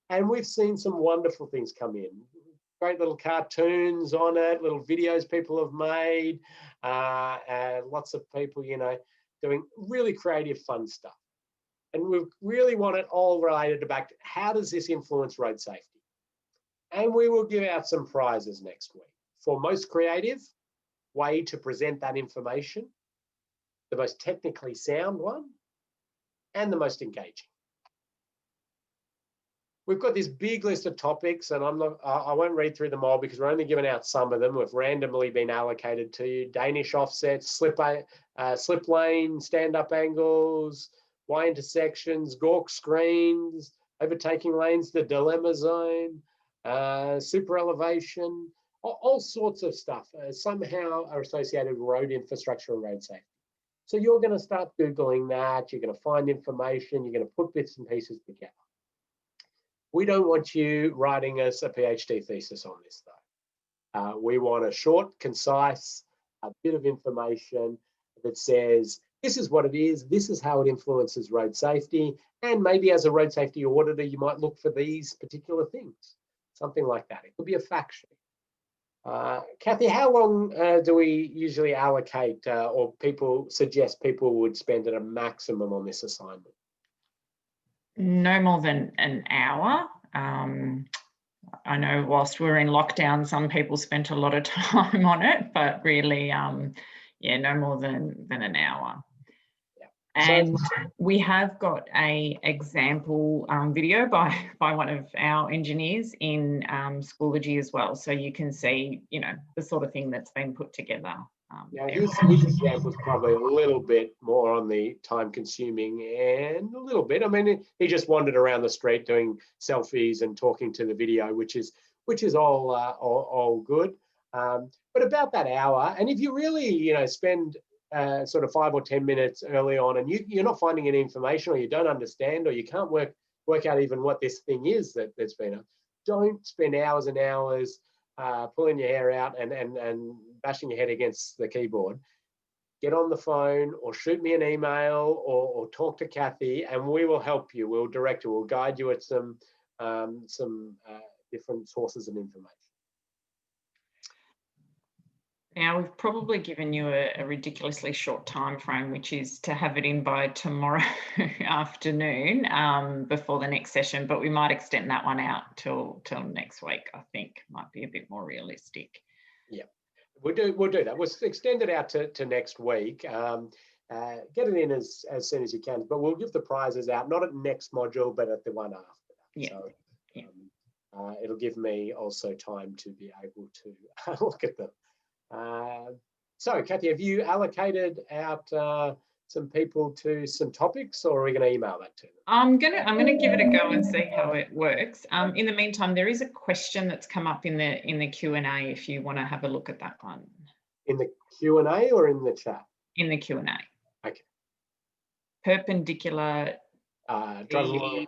Speaker 1: And we've seen some wonderful things come in. Great little cartoons on it, little videos people have made, and lots of people, doing really creative, fun stuff. And we really want it all related to back to how does this influence road safety? And we will give out some prizes next week for most creative way to present that information, the most technically sound one, and the most engaging. We've got this big list of topics, and I won't read through them all because we're only giving out some of them. We've randomly been allocated to you: Danish offsets, slip lane, stand-up angles, Y intersections, Gawk screens, overtaking lanes, the dilemma zone, super elevation, all sorts of stuff somehow are associated with road infrastructure and road safety. So you're going to start Googling that, you're going to find information, you're going to put bits and pieces together. We don't want you writing us a PhD thesis on this though. We want a short, concise, a bit of information that says, this is what it is, this is how it influences road safety, and maybe as a road safety auditor, you might look for these particular things. Something like that. It could be a fact sheet. Kathy, how long do we usually allocate or people suggest people would spend at a maximum on this assignment?
Speaker 2: No more than an hour. I know whilst we're in lockdown, some people spent a lot of time on it, but really, no more than an hour. And we have got a example video by one of our engineers in Schoology as well, so you can see, the sort of thing that's been put together.
Speaker 1: Now his example is probably a little bit more on the time-consuming and a little bit. I mean, he just wandered around the street doing selfies and talking to the video, which is all good. But about that hour, and if you really, spend sort of 5 or 10 minutes early on, and you're not finding any information, or you don't understand, or you can't work out even what this thing is that's been up, don't spend hours and hours pulling your hair out and bashing your head against the keyboard. Get on the phone or shoot me an email or talk to Kathy, and we will help you. We'll direct you. We'll guide you at some different sources of information.
Speaker 2: Now, we've probably given you a ridiculously short time frame, which is to have it in by tomorrow afternoon before the next session, but we might extend that one out till next week. I think might be a bit more realistic.
Speaker 1: Yeah, we'll do that. We'll extend it out to next week. Get it in as soon as you can, but we'll give the prizes out, not at next module, but at the one after that.
Speaker 2: Yeah.
Speaker 1: So yeah. It'll give me also time to be able to look at them. So, Kathy, have you allocated out some people to some topics, or are we going to email that to them?
Speaker 2: I'm gonna give it a go and see how it works. In the meantime, there is a question that's come up in the Q&A if you want to have a look at that one.
Speaker 1: In the Q&A or in the chat?
Speaker 2: In the Q&A.
Speaker 1: Okay.
Speaker 2: Perpendicular.
Speaker 1: Driver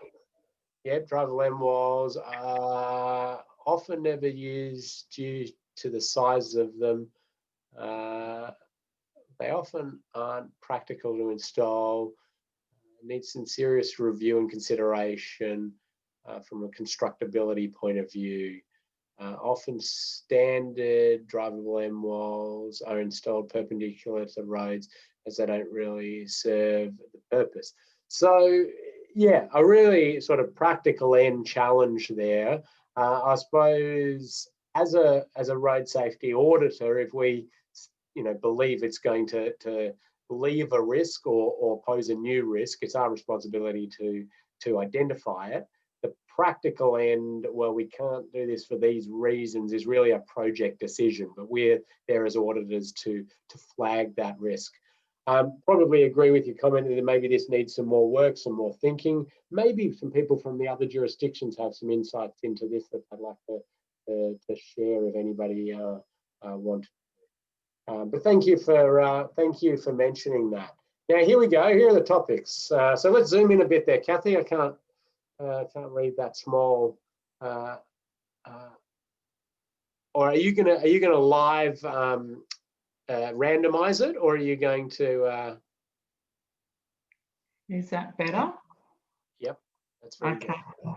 Speaker 1: lem walls are often never used due to the size of them. They often aren't practical to install. Need some serious review and consideration from a constructability point of view. Often standard drivable M walls are installed perpendicular to roads as they don't really serve the purpose. So yeah, a really sort of practical end challenge there. I suppose as a road safety auditor, if we believe it's going to leave a risk or pose a new risk, it's our responsibility to identify it. The practical end, well, we can't do this for these reasons, is really a project decision, but we're there as auditors to flag that risk. Probably agree with your comment that maybe this needs some more work, some more thinking. Maybe some people from the other jurisdictions have some insights into this that I'd like to share if anybody wants. But thank you for mentioning that. Now here we go. Here are the topics. So let's zoom in a bit there, Kathy. I can't read that small. Or are you gonna live randomize it, or are you going to?
Speaker 2: Is that better?
Speaker 1: Yep, that's very
Speaker 2: okay. Good.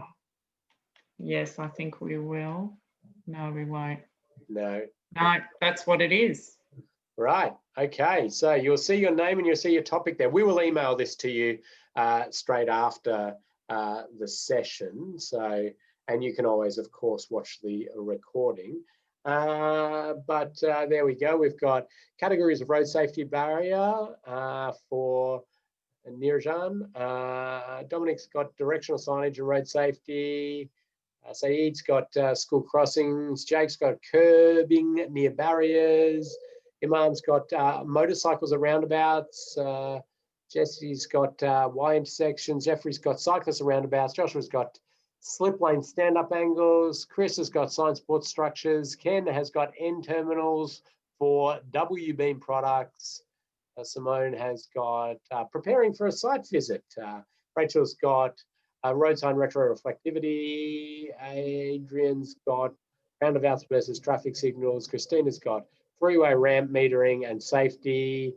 Speaker 2: Yes, I think we will. No, we won't.
Speaker 1: No.
Speaker 2: No, that's what it is.
Speaker 1: Right. Okay. So you'll see your name and you'll see your topic there. We will email this to you straight after the session. So, and you can always, of course, watch the recording. But there we go. We've got categories of road safety barrier for Nirjan. Dominic's got directional signage and road safety. Saeed's got school crossings. Jake's got curbing near barriers. Imam's got motorcycles at roundabouts. Jesse's got Y intersections. Jeffrey's got cyclists at roundabouts. Joshua's got slip lane stand-up angles. Chris has got sign support structures. Ken has got end terminals for W-beam products. Simone has got preparing for a site visit. Rachel's got road sign retro-reflectivity. Adrian's got roundabouts versus traffic signals. Christina's got freeway ramp metering and safety.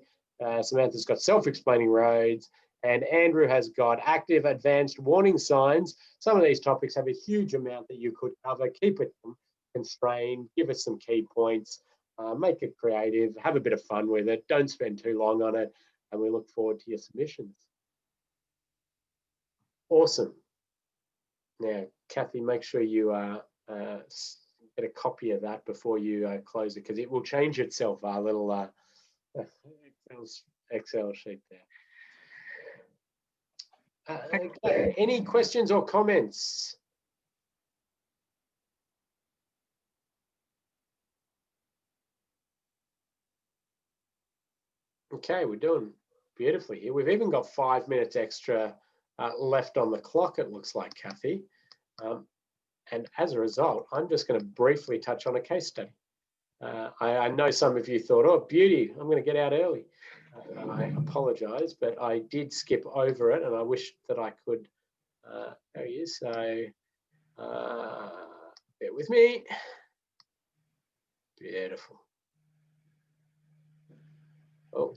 Speaker 1: Samantha's got self-explaining roads. And Andrew has got active advanced warning signs. Some of these topics have a huge amount that you could cover. Keep it constrained, give us some key points, make it creative, have a bit of fun with it. Don't spend too long on it. And we look forward to your submissions. Awesome. Now, Kathy, make sure you get a copy of that before you close it, because it will change itself, our little Excel sheet there. Okay. Any questions or comments? Okay, we're doing beautifully here. We've even got 5 minutes extra left on the clock, it looks like, Kathy. And as a result, I'm just going to briefly touch on a case study. I know some of you thought, oh, beauty, I'm going to get out early. I apologise, but I did skip over it, and I wish that I could. There he is. So bear with me. Beautiful. Oh,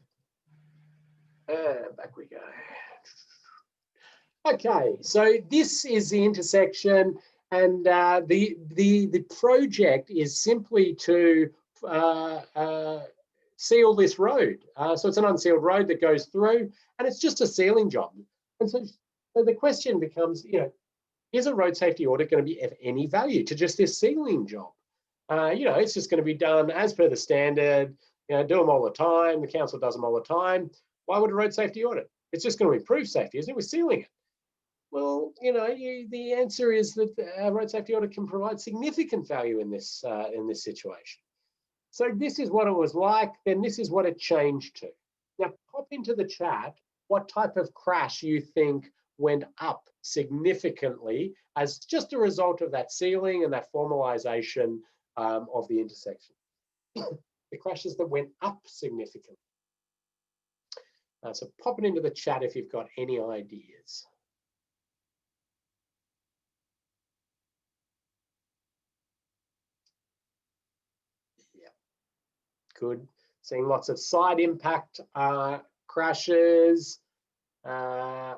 Speaker 1: back we go. Okay, so this is the intersection, and the project is simply to seal this road. So it's an unsealed road that goes through, and it's just a sealing job. And so the question becomes, is a road safety audit going to be of any value to just this sealing job? It's just going to be done as per the standard. Do them all the time. The council does them all the time. Why would a road safety audit? It's just going to improve safety, isn't it? We're sealing it. Well, the answer is that a road safety audit can provide significant value in this situation. So this is what it was like, then this is what it changed to. Now, pop into the chat what type of crash you think went up significantly as just a result of that sealing and that formalization of the intersection. The crashes that went up significantly. So pop it into the chat if you've got any ideas. Good. Seeing lots of side impact crashes and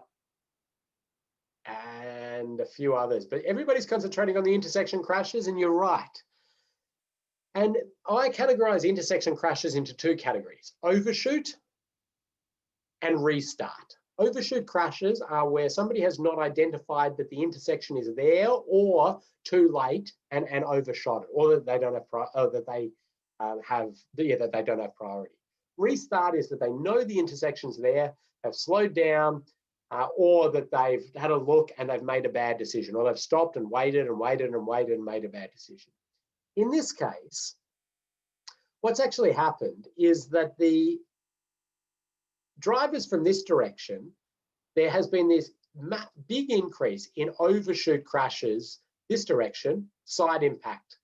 Speaker 1: a few others, but everybody's concentrating on the intersection crashes, and you're right. And I categorize intersection crashes into two categories: overshoot and restart. Overshoot crashes are where somebody has not identified that the intersection is there, or too late and overshot it, or that they don't have that they don't have priority. Restart is that they know the intersection's there, have slowed down, or that they've had a look and they've made a bad decision, or they've stopped and waited and waited and waited and made a bad decision. In this case, what's actually happened is that the drivers from this direction, there has been this big increase in overshoot crashes this direction, side impact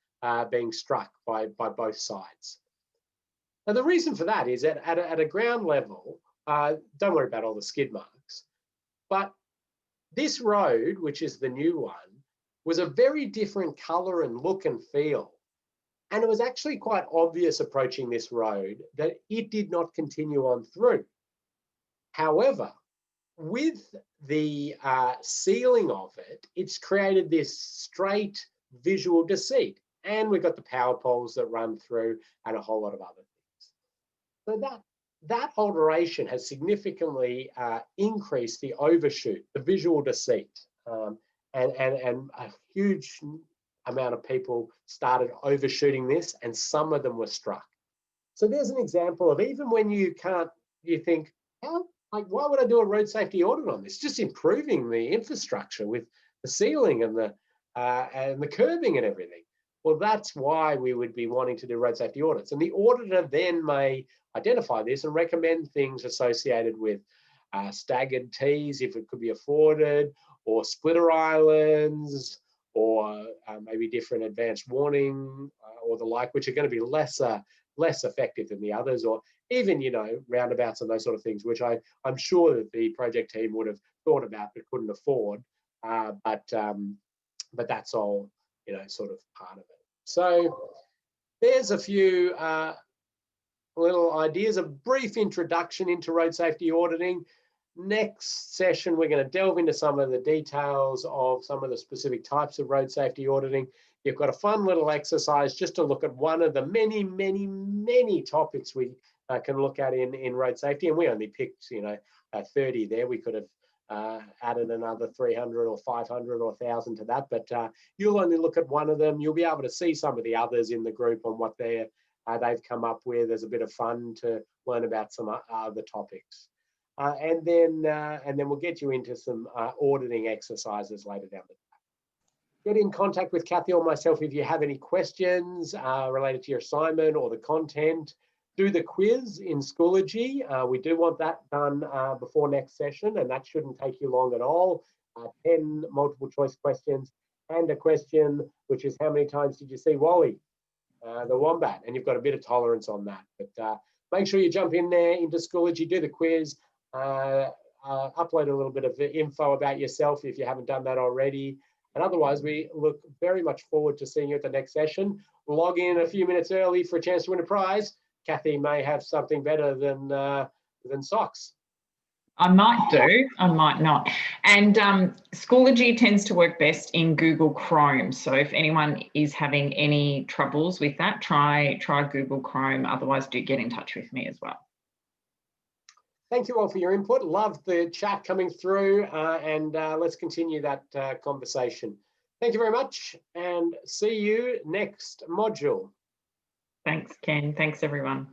Speaker 1: being struck by both sides. Now, the reason for that is that at a ground level, don't worry about all the skid marks, but this road, which is the new one, was a very different colour and look and feel. And it was actually quite obvious approaching this road that it did not continue on through. However, with the sealing of it, it's created this straight visual deceit. And we've got the power poles that run through and a whole lot of other things. So that alteration has significantly increased the overshoot, the visual deceit, and a huge amount of people started overshooting this, and some of them were struck. So there's an example of, even when you think, why would I do a road safety audit on this? Just improving the infrastructure with the sealing and the curbing and everything. Well, that's why we would be wanting to do road safety audits. And the auditor then may identify this and recommend things associated with staggered T's if it could be afforded, or splitter islands, or maybe different advanced warning or the like, which are going to be less effective than the others, or even, roundabouts and those sort of things, which I'm sure that the project team would have thought about but couldn't afford. But that's all, sort of part of it. So there's a few little ideas, a brief introduction into road safety auditing. Next session, we're going to delve into some of the details of some of the specific types of road safety auditing. You've got a fun little exercise just to look at one of the many, many, many topics we can look at in road safety. And we only picked, 30 there. We could have added another 300 or 500 or 1,000 to that, but you'll only look at one of them. You'll be able to see some of the others in the group on what they've come up with. There's a bit of fun to learn about some other topics. And then we'll get you into some auditing exercises later down the track. Get in contact with Kathy or myself if you have any questions related to your assignment or the content. Do the quiz in Schoology. We do want that done before next session, and that shouldn't take you long at all. 10 multiple choice questions and a question, which is, how many times did you see Wally, the wombat? And you've got a bit of tolerance on that. But Make sure you jump in there into Schoology, do the quiz, upload a little bit of info about yourself if you haven't done that already. And otherwise, we look very much forward to seeing you at the next session. Log in a few minutes early for a chance to win a prize. Kathy may have something better than socks.
Speaker 2: I might do, I might not. And Schoology tends to work best in Google Chrome. So if anyone is having any troubles with that, try Google Chrome. Otherwise, do get in touch with me as well.
Speaker 1: Thank you all for your input. Love the chat coming through, and let's continue that conversation. Thank you very much, and see you next module.
Speaker 2: Thanks, Ken. Thanks, everyone.